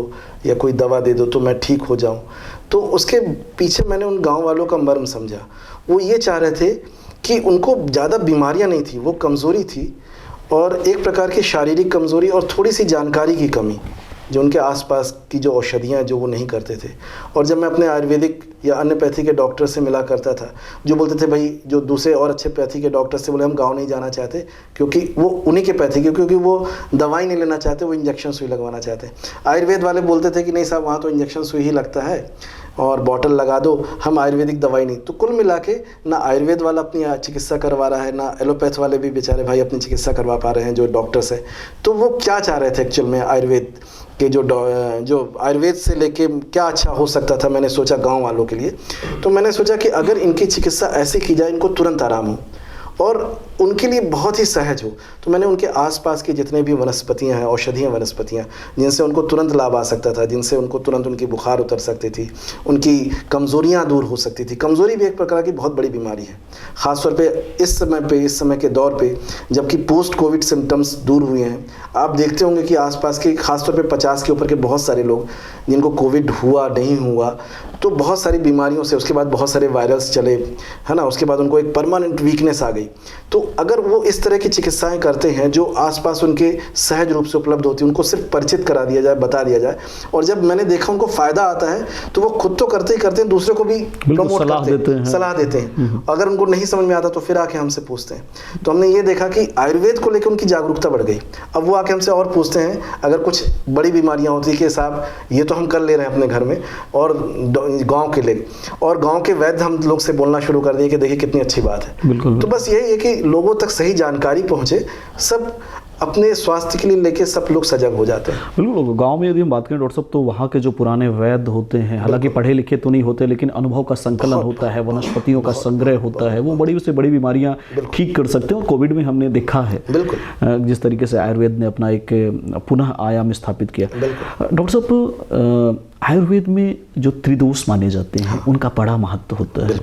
Speaker 2: या कोई दवा दे दो तो मैं ठीक हो जाऊं। तो उसके पीछे मैंने उन गांव वालों का मर्म समझा। वो ये चाह रहे थे कि उनको ज़्यादा बीमारियां नहीं थी, वो कमज़ोरी थी, और एक प्रकार की शारीरिक कमज़ोरी और थोड़ी सी जानकारी की कमी, जो उनके आसपास की जो औषधियाँ जो वो नहीं करते थे। और जब मैं अपने आयुर्वेदिक या अन्य पैथी के डॉक्टर से मिला करता था, जो बोलते थे भाई, जो दूसरे और अच्छे पैथी के डॉक्टर से बोले हम गांव नहीं जाना चाहते क्योंकि वो उन्हीं के पैथी के, क्योंकि वो दवाई नहीं लेना चाहते, वो इंजेक्शन सुई लगवाना चाहते हैं। आयुर्वेद वाले बोलते थे कि नहीं साहब, वहाँ तो इंजेक्शन सुई ही लगता है और बॉटल लगा दो, हम आयुर्वेदिक दवाई नहीं। तो कुल मिला के ना आयुर्वेद वाला अपनी चिकित्सा करवा रहा है, ना एलोपैथ वाले भी बेचारे भाई अपनी चिकित्सा करवा पा रहे हैं जो डॉक्टर्स हैं। तो वो क्या चाह रहे थे एक्चुअल में, आयुर्वेद के जो आयुर्वेद से लेके क्या अच्छा हो सकता था, मैंने सोचा गांव वालों के लिए। तो मैंने सोचा कि अगर इनकी चिकित्सा ऐसे की जाए, इनको तुरंत आराम हो और उनके लिए बहुत ही सहज हो, तो मैंने उनके आसपास के जितने भी वनस्पतियां हैं, औषधीय वनस्पतियां, जिनसे उनको तुरंत लाभ आ सकता था, जिनसे उनको तुरंत उनकी बुखार उतर सकती थी, उनकी कमज़ोरियां दूर हो सकती थी। कमज़ोरी भी एक प्रकार की बहुत बड़ी बीमारी है, ख़ासतौर पे इस समय के दौर पे, जबकि पोस्ट कोविड सिम्टम्स दूर हुए हैं। आप देखते होंगे कि आसपास के, ख़ासतौर पे 50 के ऊपर के बहुत सारे लोग जिनको कोविड हुआ नहीं हुआ, तो बहुत सारी बीमारियों से, उसके बाद बहुत सारे वायरस चले, है ना, उसके बाद उनको एक परमानेंट वीकनेस आ गई। तो अगर वो इस तरह की चिकित्साएं करते हैं जो आसपास उनके सहज रूप से उपलब्ध होती है, उनको सिर्फ परिचित करा दिया जाए, बता दिया जाए, और जब मैंने देखा उनको फ़ायदा आता है तो वो खुद तो करते ही करते हैं, दूसरे को भी प्रमोट करते हैं, सलाह देते हैं। अगर उनको नहीं समझ में आता तो फिर आके हमसे पूछते हैं। तो हमने ये देखा कि आयुर्वेद को लेकर उनकी जागरूकता बढ़ गई। अब वो आके हमसे और पूछते हैं, अगर कुछ बड़ी बीमारियाँ होती है कि साहब ये तो हम कर ले रहे हैं अपने घर में, और गांव के लिए, और गांव के वैद्य हम लोग से बोलना शुरू कर दिए कि देखिए कितनी अच्छी बात है।
Speaker 3: बिल्कुल।
Speaker 2: तो बस यही है कि लोगों तक सही जानकारी पहुंचे, सब अपने स्वास्थ्य के लिए लेके सब लोग सजग हो जाते हैं।
Speaker 3: बिल्कुल। गांव में यदि हम बात करें डॉक्टर साहब, तो वहाँ के जो पुराने वैद्य होते हैं, हालांकि पढ़े लिखे तो नहीं होते, लेकिन अनुभव का संकलन होता है, वनस्पतियों का संग्रह होता है, वो बड़ी से बड़ी बीमारियां ठीक कर सकते हैं। और कोविड में हमने देखा है जिस तरीके से आयुर्वेद ने अपना एक पुनः आयाम स्थापित किया। डॉक्टर साहब, आयुर्वेद में जो त्रिदोष माने जाते हैं उनका बड़ा महत्व होता है।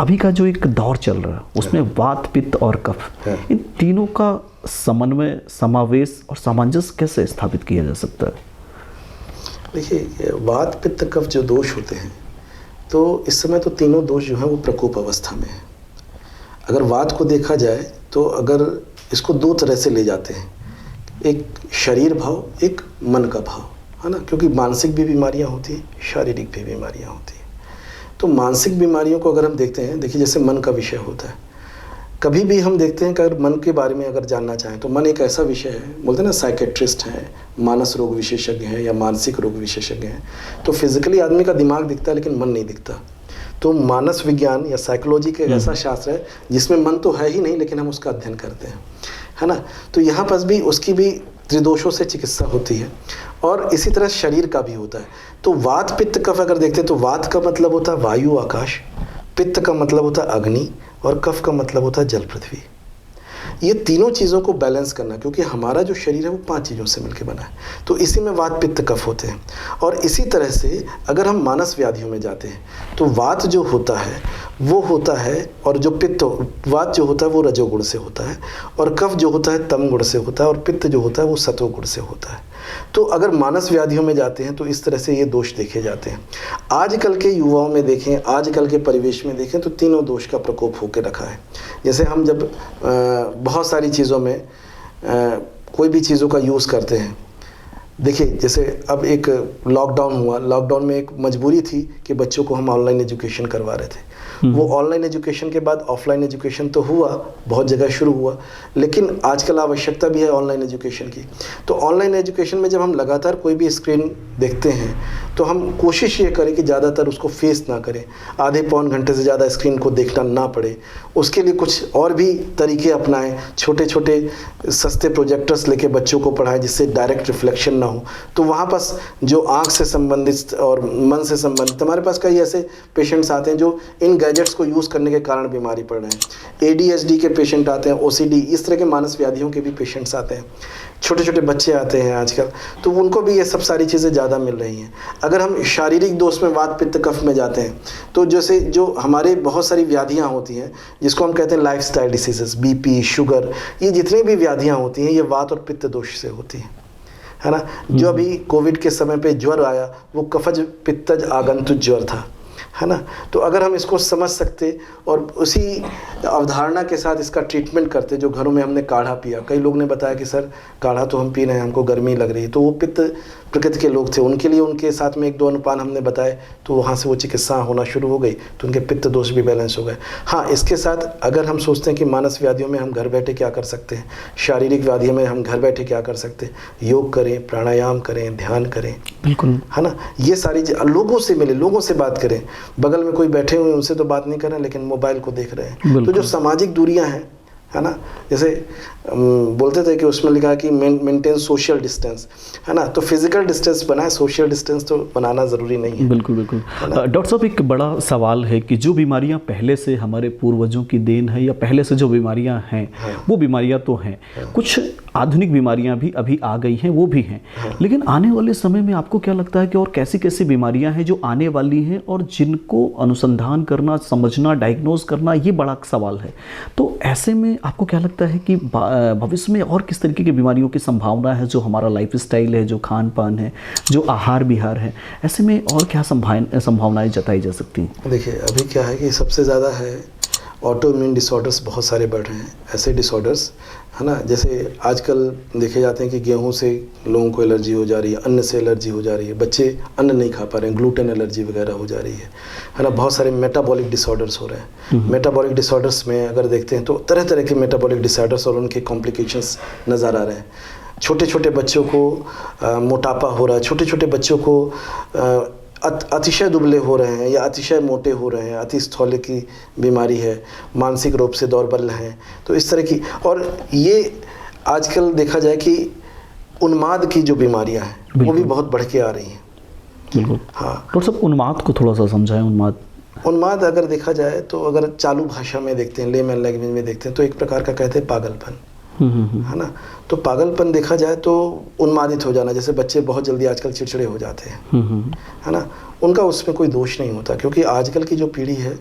Speaker 3: अभी का जो एक दौर चल रहा है उसमें वात, पित्त और कफ, इन तीनों का समन्वय, समावेश और सामंजस्य कैसे स्थापित किया जा सकता है?
Speaker 2: देखिए, वात, पित्त, कफ जो दोष होते हैं, तो इस समय तो तीनों दोष जो हैं वो प्रकोप अवस्था में है। अगर वात को देखा जाए तो अगर इसको दो तरह से ले जाते हैं, एक शरीर भाव, एक मन का भाव, है ना, क्योंकि मानसिक भी बीमारियां होती हैं, शारीरिक भी बीमारियां होती हैं। तो मानसिक बीमारियों को अगर हम देखते हैं, देखिए जैसे मन का विषय होता है, कभी भी हम देखते हैं कि अगर मन के बारे में अगर जानना चाहें तो मन एक ऐसा विषय है, बोलते हैं ना साइकेट्रिस्ट हैं, मानस रोग विशेषज्ञ हैं या मानसिक रोग विशेषज्ञ हैं, तो फिजिकली आदमी का दिमाग दिखता है लेकिन मन नहीं दिखता। तो मानस विज्ञान या साइकोलॉजी का ऐसा शास्त्र है जिसमें मन तो है ही नहीं लेकिन हम उसका अध्ययन करते हैं, है ना। तो यहाँ पर भी उसकी भी त्रिदोषों से चिकित्सा होती है, और इसी तरह शरीर का भी होता है। तो वात, पित्त, कफ अगर देखते हैं तो वात का मतलब होता है वायु आकाश, पित्त का मतलब होता है अग्नि, और कफ का मतलब होता है जल पृथ्वी। ये तीनों चीज़ों को बैलेंस करना, क्योंकि हमारा जो शरीर है वो 5 चीज़ों से मिलकर बना है, तो इसी में वात, पित्त, कफ होते हैं। और इसी तरह से अगर हम मानस व्याधियों में जाते हैं तो वात जो होता है वो होता है, और जो पित्त, वात जो होता है वो रजोगुण से होता है, और कफ जो होता है तम गुण से होता है, और पित्त जो होता है वो सतोगुण से होता है। तो अगर मानस व्याधियों में जाते हैं तो इस तरह से ये दोष देखे जाते हैं। आजकल के युवाओं में देखें, आजकल के परिवेश में देखें तो तीनों दोष का प्रकोप होकर रखा है। जैसे हम जब बहुत सारी चीज़ों में कोई भी चीज़ों का यूज़ करते हैं, देखिए, जैसे अब एक लॉकडाउन हुआ, लॉकडाउन में एक मजबूरी थी कि बच्चों को हम ऑनलाइन एजुकेशन करवा रहे थे। वो ऑनलाइन एजुकेशन के बाद ऑफलाइन एजुकेशन तो हुआ, बहुत जगह शुरू हुआ, लेकिन आजकल आवश्यकता भी है ऑनलाइन एजुकेशन की। तो ऑनलाइन एजुकेशन में जब हम लगातार कोई भी स्क्रीन देखते हैं तो हम कोशिश ये करें कि ज़्यादातर उसको फेस ना करें, आधे पौन घंटे से ज़्यादा स्क्रीन को देखना ना पड़े। उसके लिए कुछ और भी तरीके अपनाएं, छोटे छोटे सस्ते प्रोजेक्टर्स लेके बच्चों को पढ़ाएं जिससे डायरेक्ट रिफ्लेक्शन ना हो। तो वहाँ पास जो आँख से संबंधित और मन से संबंधित, हमारे पास कई ऐसे पेशेंट्स आते हैं जो इन गैजेट्स को यूज़ करने के कारण बीमारी पड़ रहे हैं। ADHD के पेशेंट आते हैं, OCD, इस तरह के मानस व्याधियों के भी पेशेंट्स आते हैं, छोटे छोटे बच्चे आते हैं आजकल, तो उनको भी ये सब सारी चीज़ें ज़्यादा मिल रही हैं। अगर हम शारीरिक दोष में वात पित्त कफ में जाते हैं तो जैसे जो हमारे बहुत सारी व्याधियाँ होती हैं जिसको हम कहते हैं लाइफस्टाइल डिसीजेस, BP, शुगर, ये जितनी भी व्याधियाँ होती हैं ये वात और पित्त दोष से होती हैं, है ना। जो अभी कोविड के समय पे ज्वर आया वो कफज पित्तज आगंतुक ज्वर था, है ना। तो अगर हम इसको समझ सकते और उसी अवधारणा के साथ इसका ट्रीटमेंट करते, जो घरों में हमने काढ़ा पिया, कई लोग ने बताया कि सर काढ़ा तो हम पी रहे हैं, हमको गर्मी लग रही है, तो वो पित्त प्रकृति के लोग थे, उनके लिए उनके साथ में 1-2 अनुपान हमने बताए, तो वहाँ से वो चिकित्सा होना शुरू हो गई, तो उनके पित्त दोष भी बैलेंस हो गए। हाँ, इसके साथ अगर हम सोचते हैं कि मानस व्याधियों में हम घर बैठे क्या कर सकते हैं, शारीरिक व्याधियों में हम घर बैठे क्या कर सकते हैं, योग करें, प्राणायाम करें, ध्यान करें,
Speaker 3: बिल्कुल,
Speaker 2: है ना। ये सारी लोगों से मिले, लोगों से बात करें। बगल में कोई बैठे हुए उनसे तो बात नहीं कर रहे हैं लेकिन मोबाइल को देख रहे हैं। तो जो सामाजिक दूरियां हैं, है ना, जैसे बोलते थे कि उसमें लिखा है कि मेंटेन सोशल डिस्टेंस, है ना, तो फिजिकल डिस्टेंस बनाए, सोशल डिस्टेंस तो बनाना ज़रूरी नहीं है।
Speaker 3: बिल्कुल बिल्कुल। डॉक्टर साहब, एक बड़ा सवाल है कि जो बीमारियां पहले से हमारे पूर्वजों की देन है या पहले से जो बीमारियां हैं वो बीमारियां तो हैं, कुछ आधुनिक बीमारियां भी अभी आ गई हैं, वो भी हैं, लेकिन आने वाले समय में आपको क्या लगता है कि और कैसी कैसी बीमारियां हैं जो आने वाली हैं और जिनको अनुसंधान करना, समझना, डायग्नोज करना ये बड़ा सवाल है। तो ऐसे में आपको क्या लगता है कि भविष्य में और किस तरीके की बीमारियों की संभावना है, जो हमारा लाइफस्टाइल है, जो खान पान है, जो आहार विहार है, ऐसे में और क्या संभावनाएं जताई जा सकती हैं?
Speaker 2: देखिए, अभी क्या है कि सबसे ज़्यादा है ऑटो इम्यून डिसऑर्डर्स बहुत सारे बढ़ रहे हैं, ऐसे डिसऑर्डर्स, है ना। जैसे आजकल देखे जाते हैं कि गेहूं से लोगों को एलर्जी हो जा रही है, अन्न से एलर्जी हो जा रही है, बच्चे अन्न नहीं खा पा रहे हैं, ग्लूटेन एलर्जी वगैरह हो जा रही है ना। बहुत सारे मेटाबॉलिक डिसऑर्डर्स हो रहे हैं। मेटाबॉलिक डिसऑर्डर्स में अगर देखते हैं तो तरह तरह के मेटाबॉलिक डिसऑर्डर्स और उनके कॉम्प्लिकेशंस नज़र आ रहे हैं। छोटे छोटे बच्चों को मोटापा हो रहा है, छोटे छोटे बच्चों को अतिशय दुबले हो रहे हैं या अतिशय मोटे हो रहे हैं, अतिस्थौल्य की बीमारी है, मानसिक रूप से दौर्बल्य हैं, तो इस तरह की। और ये आजकल देखा जाए कि उन्माद की जो बीमारियां हैं वो भी बहुत बढ़ के आ रही हैं।
Speaker 3: बिल्कुल,
Speaker 2: हाँ।
Speaker 3: डॉक्टर साहब, उन्माद को थोड़ा सा समझाएं।
Speaker 2: उन्माद अगर देखा जाए तो अगर चालू भाषा में देखते हैं, लेमैन लैंग्वेज में देखते हैं, तो एक प्रकार का कहते हैं पागलपन, है ना। तो पागलपन देखा जाए तो उन्मादित हो जाना, जैसे बच्चे बहुत जल्दी आजकल चिड़चिड़े हो जाते हैं, है ना, उनका उसमें कोई दोष नहीं होता, क्योंकि आजकल की जो पीढ़ी है,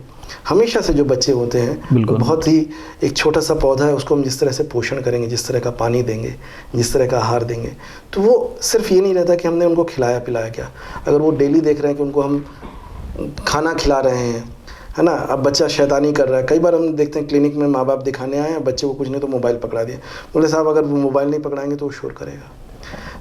Speaker 2: हमेशा से जो बच्चे होते हैं बहुत ही एक छोटा सा पौधा है, उसको हम जिस तरह से पोषण करेंगे, जिस तरह का पानी देंगे, जिस तरह का आहार देंगे, तो वो सिर्फ ये नहीं रहता कि हमने उनको खिलाया पिलाया क्या, अगर वो डेली देख रहे हैं कि उनको हम खाना खिला रहे हैं, है ना। अब बच्चा शैतानी कर रहा है, कई बार हम देखते हैं क्लिनिक में माँ बाप दिखाने आए हैं, बच्चे को कुछ नहीं तो मोबाइल पकड़ा दिया, बोले साहब अगर वो मोबाइल नहीं पकड़ाएंगे तो वो शोर करेगा।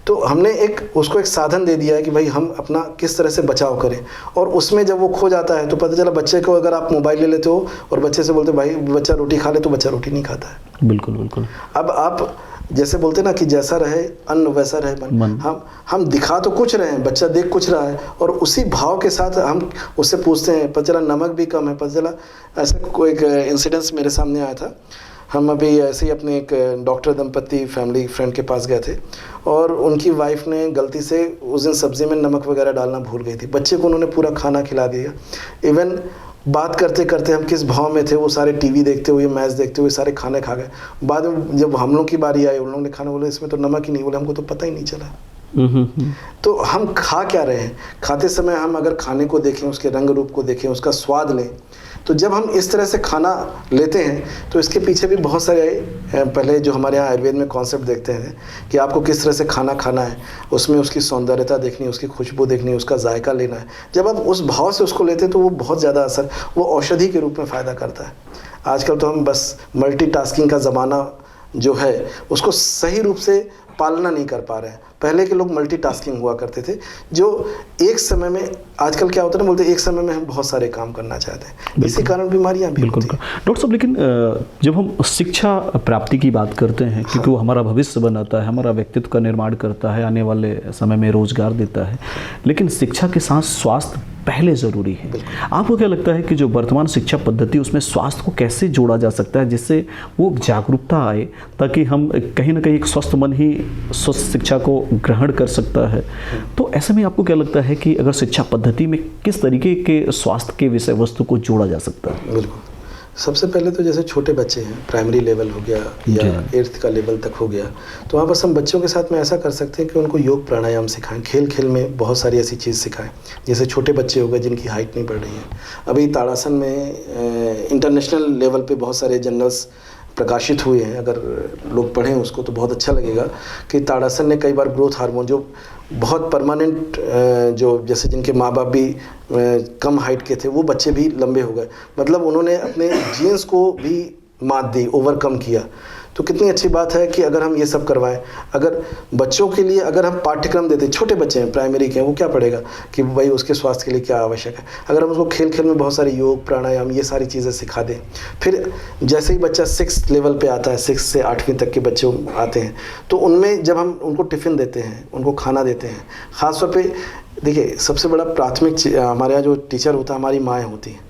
Speaker 2: तो हमने उसको एक साधन दे दिया है कि भाई हम अपना किस तरह से बचाव करें, और उसमें जब वो खो जाता है तो पता चला बच्चे को अगर आप मोबाइल ले लेते हो और बच्चे से बोलते भाई बच्चा रोटी खा ले, तो बच्चा रोटी नहीं खाता है।
Speaker 3: बिल्कुल बिल्कुल।
Speaker 2: अब आप जैसे बोलते ना कि जैसा रहे अन्न वैसा रहे मन। हम दिखा तो कुछ रहे हैं, बच्चा देख कुछ रहा है, और उसी भाव के साथ हम उससे पूछते हैं, पता चला नमक भी कम है, पता चला ऐसे कोई एक इंसिडेंस मेरे सामने आया था। हम अभी ऐसे ही अपने एक डॉक्टर दंपति फैमिली फ्रेंड के पास गए थे, और उनकी वाइफ ने गलती से उस दिन सब्ज़ी में नमक वगैरह डालना भूल गई थी, बच्चे को उन्होंने पूरा खाना खिला दिया। इवन बात करते करते हम किस भाव में थे, वो सारे टीवी देखते हुए, मैच देखते हुए सारे खाने खा गए। बाद में जब हम लोग की बारी आई, उन लोगों ने खाना, बोले इसमें तो नमक ही नहीं, बोले हमको तो पता ही नहीं चला। तो हम खा क्या रहे हैं, खाते समय हम अगर खाने को देखें, उसके रंग रूप को देखें, उसका स्वाद लें, तो जब हम इस तरह से खाना लेते हैं तो इसके पीछे भी बहुत सारे पहले जो हमारे यहाँ आयुर्वेद में कॉन्सेप्ट देखते हैं कि आपको किस तरह से खाना खाना है, उसमें उसकी सौंदर्यता देखनी, उसकी खुशबू देखनी, उसका जायका लेना है। जब आप उस भाव से उसको लेते हैं तो वो बहुत ज़्यादा असर, वो औषधि के रूप में फ़ायदा करता है। आजकल तो हम बस मल्टीटास्किंग का ज़माना जो है उसको सही रूप से पालना नहीं कर पा रहे हैं। पहले के लोग मल्टीटास्किंग हुआ करते थे, जो एक समय में, आजकल क्या होता है ना, बोलते एक समय में हम बहुत सारे काम करना चाहते हैं, इसी कारण बीमारियां भी होती हैं।
Speaker 3: डॉक्टर साहब, लेकिन जब हम शिक्षा प्राप्ति की बात करते हैं, क्योंकि वो हमारा भविष्य बनाता है, हमारा व्यक्तित्व का निर्माण करता है, आने वाले समय में रोजगार देता है, लेकिन शिक्षा के साथ स्वास्थ्य पहले ज़रूरी है। आपको क्या लगता है कि जो वर्तमान शिक्षा पद्धति, उसमें स्वास्थ्य को कैसे जोड़ा जा सकता है, जिससे वो जागरूकता आए, ताकि हम कहीं ना कहीं एक स्वस्थ मन ही स्वस्थ शिक्षा को ग्रहण कर सकता है? तो ऐसे में आपको क्या लगता है कि अगर शिक्षा पद्धति में किस तरीके के स्वास्थ्य के विषय वस्तु को जोड़ा जा सकता है?
Speaker 2: बिल्कुल, सबसे पहले तो जैसे छोटे बच्चे हैं, प्राइमरी लेवल हो गया या 8th का लेवल तक हो गया, तो वहाँ पर हम बच्चों के साथ में ऐसा कर सकते हैं कि उनको योग प्राणायाम सिखाएं, खेल खेल में बहुत सारी ऐसी चीज़ सिखाएं। जैसे छोटे बच्चे हो गए जिनकी हाइट नहीं बढ़ रही है, अभी ताड़ासन में इंटरनेशनल लेवल पे बहुत सारे जर्नल्स प्रकाशित हुए हैं, अगर लोग पढ़ें उसको तो बहुत अच्छा लगेगा कि ताड़ासन ने कई बार ग्रोथ हार्मोन जो बहुत परमानेंट, जो जैसे जिनके माँ बाप भी कम हाइट के थे, वो बच्चे भी लंबे हो गए, मतलब उन्होंने अपने जीन्स को भी मात दी, ओवरकम किया। तो कितनी अच्छी बात है कि अगर हम ये सब करवाएं, अगर बच्चों के लिए अगर हम पाठ्यक्रम देते, छोटे बच्चे हैं, प्राइमरी के हैं, वो क्या पढ़ेगा कि भाई उसके स्वास्थ्य के लिए क्या आवश्यक है। अगर हम उसको खेल खेल में बहुत सारे योग प्राणायाम ये सारी चीज़ें सिखा दें, फिर जैसे ही बच्चा 6th लेवल पे आता है, 6 से 8वीं तक के बच्चे आते हैं, तो उनमें जब हम उनको टिफ़िन देते हैं, उनको खाना देते हैं, ख़ासतौर पर देखिए सबसे बड़ा प्राथमिक हमारे यहाँ जो टीचर होता है हमारी माएँ होती हैं,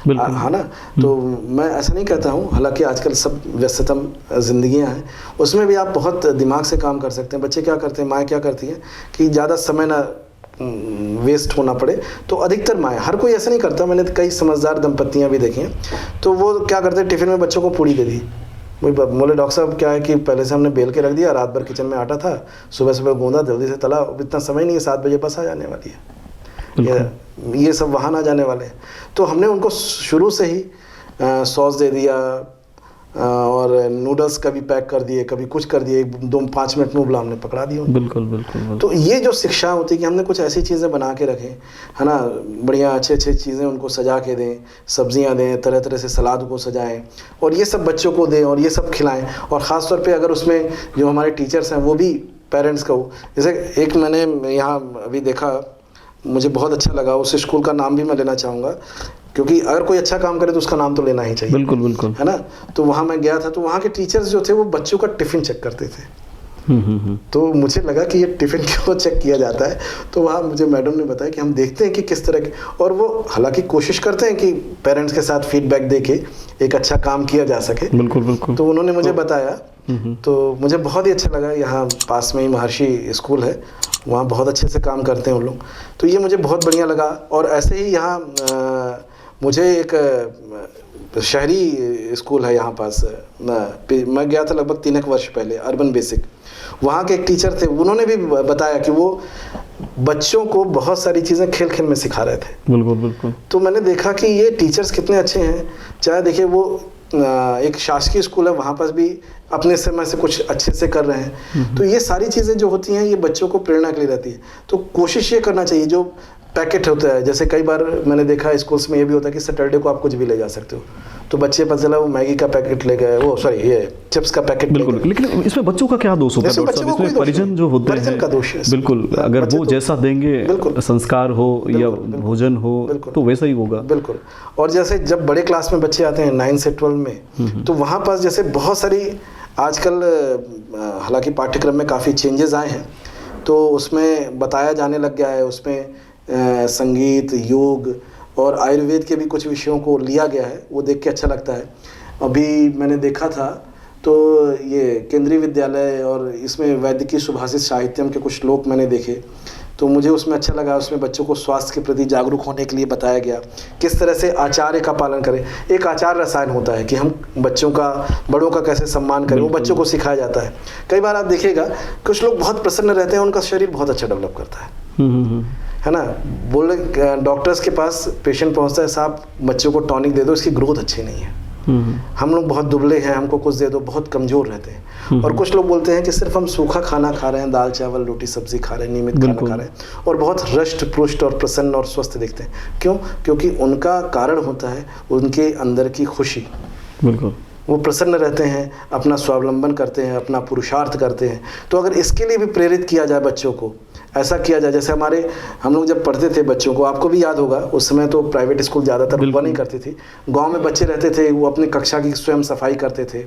Speaker 2: है ना। तो मैं ऐसा नहीं कहता हूँ, हालांकि आजकल सब व्यस्ततम जिंदगियां हैं, उसमें भी आप बहुत दिमाग से काम कर सकते हैं। बच्चे क्या करते हैं, माएँ क्या करती हैं कि ज़्यादा समय ना वेस्ट होना पड़े, तो अधिकतर माएँ, हर कोई ऐसा नहीं करता, मैंने कई समझदार दंपतियाँ भी देखी हैं, तो वो क्या करते हैं, टिफ़िन में बच्चों को पूड़ी दे दी। बोले डॉक्टर साहब क्या है कि पहले से हमने बेल के रख दिया, रात भर किचन में आटा था, सुबह सुबह गूंदा, जल्दी से तला, इतना समय नहीं है, 7 बजे बस आ जाने वाली है, ये सब वहाँ ना जाने वाले हैं। तो हमने उनको शुरू से ही सॉस दे दिया और नूडल्स कभी पैक कर दिए, कभी कुछ कर दिए, 2-5 मिनट में उबला हमने पकड़ा दिया।
Speaker 3: बिल्कुल।
Speaker 2: तो ये जो शिक्षा होती है कि हमने कुछ ऐसी चीज़ें बना के रखें, है ना, बढ़िया अच्छे चीज़ें उनको सजा के दें, सब्जियां दें, तरह तरह से सलाद को सजाएं और ये सब बच्चों को दें और ये सब खिलाएं। और ख़ास तौर पे अगर उसमें जो हमारे टीचर्स हैं वो भी पेरेंट्स का हो, जैसे एक मैंने यहाँ अभी देखा, मुझे बहुत अच्छा लगा, उस स्कूल का नाम भी मैं लेना चाहूँगा, क्योंकि अगर कोई अच्छा काम करे तो उसका नाम तो लेना ही चाहिए।
Speaker 3: बिल्कुल,
Speaker 2: है ना। तो वहाँ मैं गया था, तो वहाँ के टीचर्स जो थे वो बच्चों का टिफ़िन चेक करते थे। तो मुझे लगा कि ये टिफ़िन क्यों चेक किया जाता है, तो वहाँ मुझे मैडम ने बताया कि हम देखते हैं कि किस तरह के, और वो हालांकि कोशिश करते हैं कि पेरेंट्स के साथ फीडबैक दे के एक अच्छा काम किया जा सके।
Speaker 3: बिल्कुल।
Speaker 2: तो उन्होंने मुझे बताया, तो मुझे बहुत ही अच्छा लगा। यहाँ पास में ही महर्षि स्कूल है, वहाँ बहुत अच्छे से काम करते हैं उन लोग, तो ये मुझे बहुत बढ़िया लगा। और ऐसे ही यहाँ मुझे एक शहरी स्कूल है यहाँ पास, मैं गया था लगभग 3 वर्ष पहले, अर्बन बेसिक, वहाँ के एक टीचर थे, उन्होंने भी बताया कि वो बच्चों को बहुत सारी चीज़ें खेल खेल में सिखा रहे थे।
Speaker 3: बिल्कुल।
Speaker 2: तो मैंने देखा कि ये टीचर्स कितने अच्छे हैं। चाहे देखिए वो एक शासकीय स्कूल है, वहाँ पर भी अपने समय से कुछ अच्छे से कर रहे हैं। तो ये सारी चीज़ें जो होती हैं ये बच्चों को प्रेरणा के लिए रहती है। तो कोशिश ये करना चाहिए, जो पैकेट होता है, जैसे कई बार मैंने देखा स्कूल्स में ये भी होता है कि सैटरडे को आप कुछ भी ले जा सकते हो, तो बच्चे पता चला वो मैगी का पैकेट ले गए, वो सॉरी ये चिप्स का पैकेट।
Speaker 3: बिल्कुल, लेकिन इसमें बच्चों का क्या दोष होता है डॉक्टर साहब? इसमें परिजन जो होते हैं, परिजन
Speaker 2: का दोष है।
Speaker 3: बिल्कुल, अगर वो जैसा देंगे, संस्कार हो या भोजन हो, तो वैसा ही होगा।
Speaker 2: बिल्कुल। और जैसे जब बड़े क्लास में बच्चे आते हैं 9 से 12 में, तो वहाँ पास जैसे बहुत सारी आजकल, हालांकि पाठ्यक्रम में काफ़ी चेंजेस आए हैं, तो उसमें बताया जाने लग गया है, उसमें संगीत, योग और आयुर्वेद के भी कुछ विषयों को लिया गया है, वो देख के अच्छा लगता है। अभी मैंने देखा था तो ये केंद्रीय विद्यालय और इसमें वैदिकी सुभाषित साहित्यम के कुछ श्लोक मैंने देखे, तो मुझे उसमें अच्छा लगा। उसमें बच्चों को स्वास्थ्य के प्रति जागरूक होने के लिए बताया गया, किस तरह से आचार्य का पालन करें। एक आचार रसायन होता है कि हम बच्चों का, बड़ों का कैसे सम्मान करें, वो बच्चों को सिखाया जाता है। कई बार आप देखिएगा कुछ लोग बहुत प्रसन्न रहते हैं, उनका शरीर बहुत अच्छा डेवलप करता है ना। बोले डॉक्टर्स के पास पेशेंट पहुंचता है, साहब बच्चों को टॉनिक दे दो, इसकी ग्रोथ अच्छी नहीं है, हम लोग बहुत दुबले हैं, हमको कुछ दे दो, बहुत कमज़ोर रहते हैं। और कुछ लोग बोलते हैं कि सिर्फ हम सूखा खाना खा रहे हैं, दाल चावल रोटी सब्जी खा रहे हैं, नियमित खाना खा रहे हैं, और बहुत हृष्ट पुष्ट और प्रसन्न और स्वस्थ दिखते हैं। क्यों? क्योंकि उनका कारण होता है उनके अंदर की खुशी।
Speaker 3: बिल्कुल।
Speaker 2: वो प्रसन्न रहते हैं, अपना स्वावलंबन करते हैं, अपना पुरुषार्थ करते हैं। तो अगर इसके लिए भी प्रेरित किया जाए बच्चों को, ऐसा किया जाए जैसे हम लोग जब पढ़ते थे बच्चों को, आपको भी याद होगा उस समय तो प्राइवेट स्कूल ज़्यादातर हुआ नहीं करती थी, गांव में बच्चे रहते थे, वो अपनी कक्षा की स्वयं सफाई करते थे।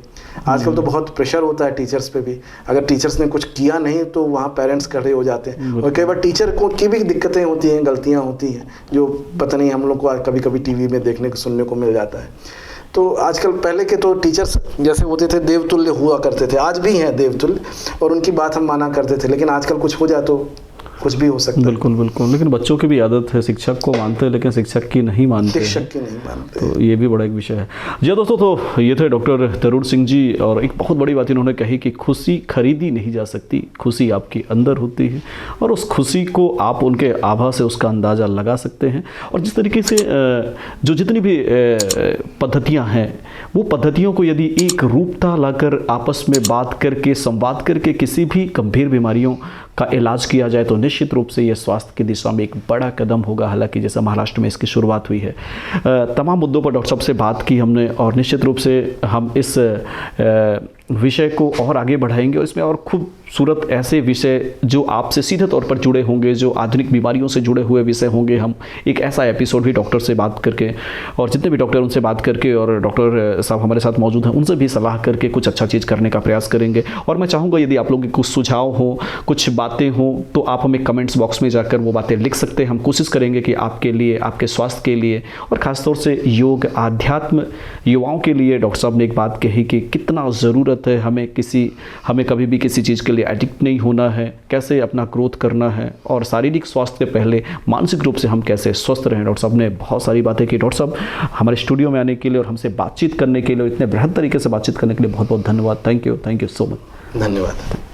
Speaker 2: आजकल तो बहुत प्रेशर होता है टीचर्स पे भी, अगर टीचर्स ने कुछ किया नहीं तो वहाँ पेरेंट्स खड़े हो जाते हैं, और कई बार टीचर को की भी दिक्कतें होती हैं, गलतियाँ होती हैं, जो पता नहीं हम लोग को कभी कभी टीवी में देखने को सुनने को मिल जाता है। तो आजकल पहले के तो टीचर्स जैसे होते थे देवतुल्य हुआ करते थे, आज भी हैं देवतुल्य, और उनकी बात हम माना करते थे, लेकिन आजकल कुछ हो जाए तो कुछ भी हो सकता है।
Speaker 3: बिल्कुल बिल्कुल, लेकिन बच्चों की भी आदत है, शिक्षक को मानते हैं लेकिन शिक्षक की नहीं मानते,
Speaker 2: शिक्षक की नहीं मानते,
Speaker 3: तो ये भी बड़ा एक विषय है। जी दोस्तों, तो ये थे डॉक्टर तरुण सिंह जी, और एक बहुत बड़ी बात इन्होंने कही कि खुशी खरीदी नहीं जा सकती, खुशी आपके अंदर होती है, और उस खुशी को आप उनके आभा से उसका अंदाज़ा लगा सकते हैं। और जिस तरीके से जो जितनी भी पद्धतियाँ हैं, वो पद्धतियों को यदि एक रूपता लाकर आपस में बात करके, संवाद करके किसी भी गंभीर बीमारियों का इलाज किया जाए तो निश्चित रूप से ये स्वास्थ्य की दिशा में एक बड़ा कदम होगा। हालांकि जैसा महाराष्ट्र में इसकी शुरुआत हुई है, तमाम मुद्दों पर डॉक्टर साहब से बात की हमने, और निश्चित रूप से हम इस विषय को और आगे बढ़ाएंगे, और इसमें और खूबसूरत ऐसे विषय जो आपसे सीधे तौर पर जुड़े होंगे, जो आधुनिक बीमारियों से जुड़े हुए विषय होंगे, हम एक ऐसा एपिसोड भी डॉक्टर से बात करके, और जितने भी डॉक्टर उनसे बात करके, और डॉक्टर साहब हमारे साथ मौजूद हैं, उनसे भी सलाह करके कुछ अच्छा चीज़ करने का प्रयास करेंगे। और मैं चाहूँगा यदि आप लोगों के कुछ सुझाव हो, कुछ बातें हों, तो आप हमें कमेंट्स बॉक्स में जाकर वो बातें लिख सकते हैं। हम कोशिश करेंगे कि आपके लिए, आपके स्वास्थ्य के लिए, और ख़ासतौर से योग, आध्यात्म, युवाओं के लिए डॉक्टर साहब ने एक बात कही कि कितना ज़रूरत है हमें कभी भी किसी चीज़ के लिए एडिक्ट नहीं होना है, कैसे अपना ग्रोथ करना है, और शारीरिक स्वास्थ्य के पहले मानसिक रूप से हम कैसे स्वस्थ रहें। डॉक्टर साहब ने बहुत सारी बातें की। डॉक्टर साहब, हमारे स्टूडियो में आने के लिए और हमसे बातचीत करने के लिए, इतने बृहद तरीके से बातचीत करने के लिए बहुत बहुत धन्यवाद। Thank you so much.
Speaker 2: धन्यवाद।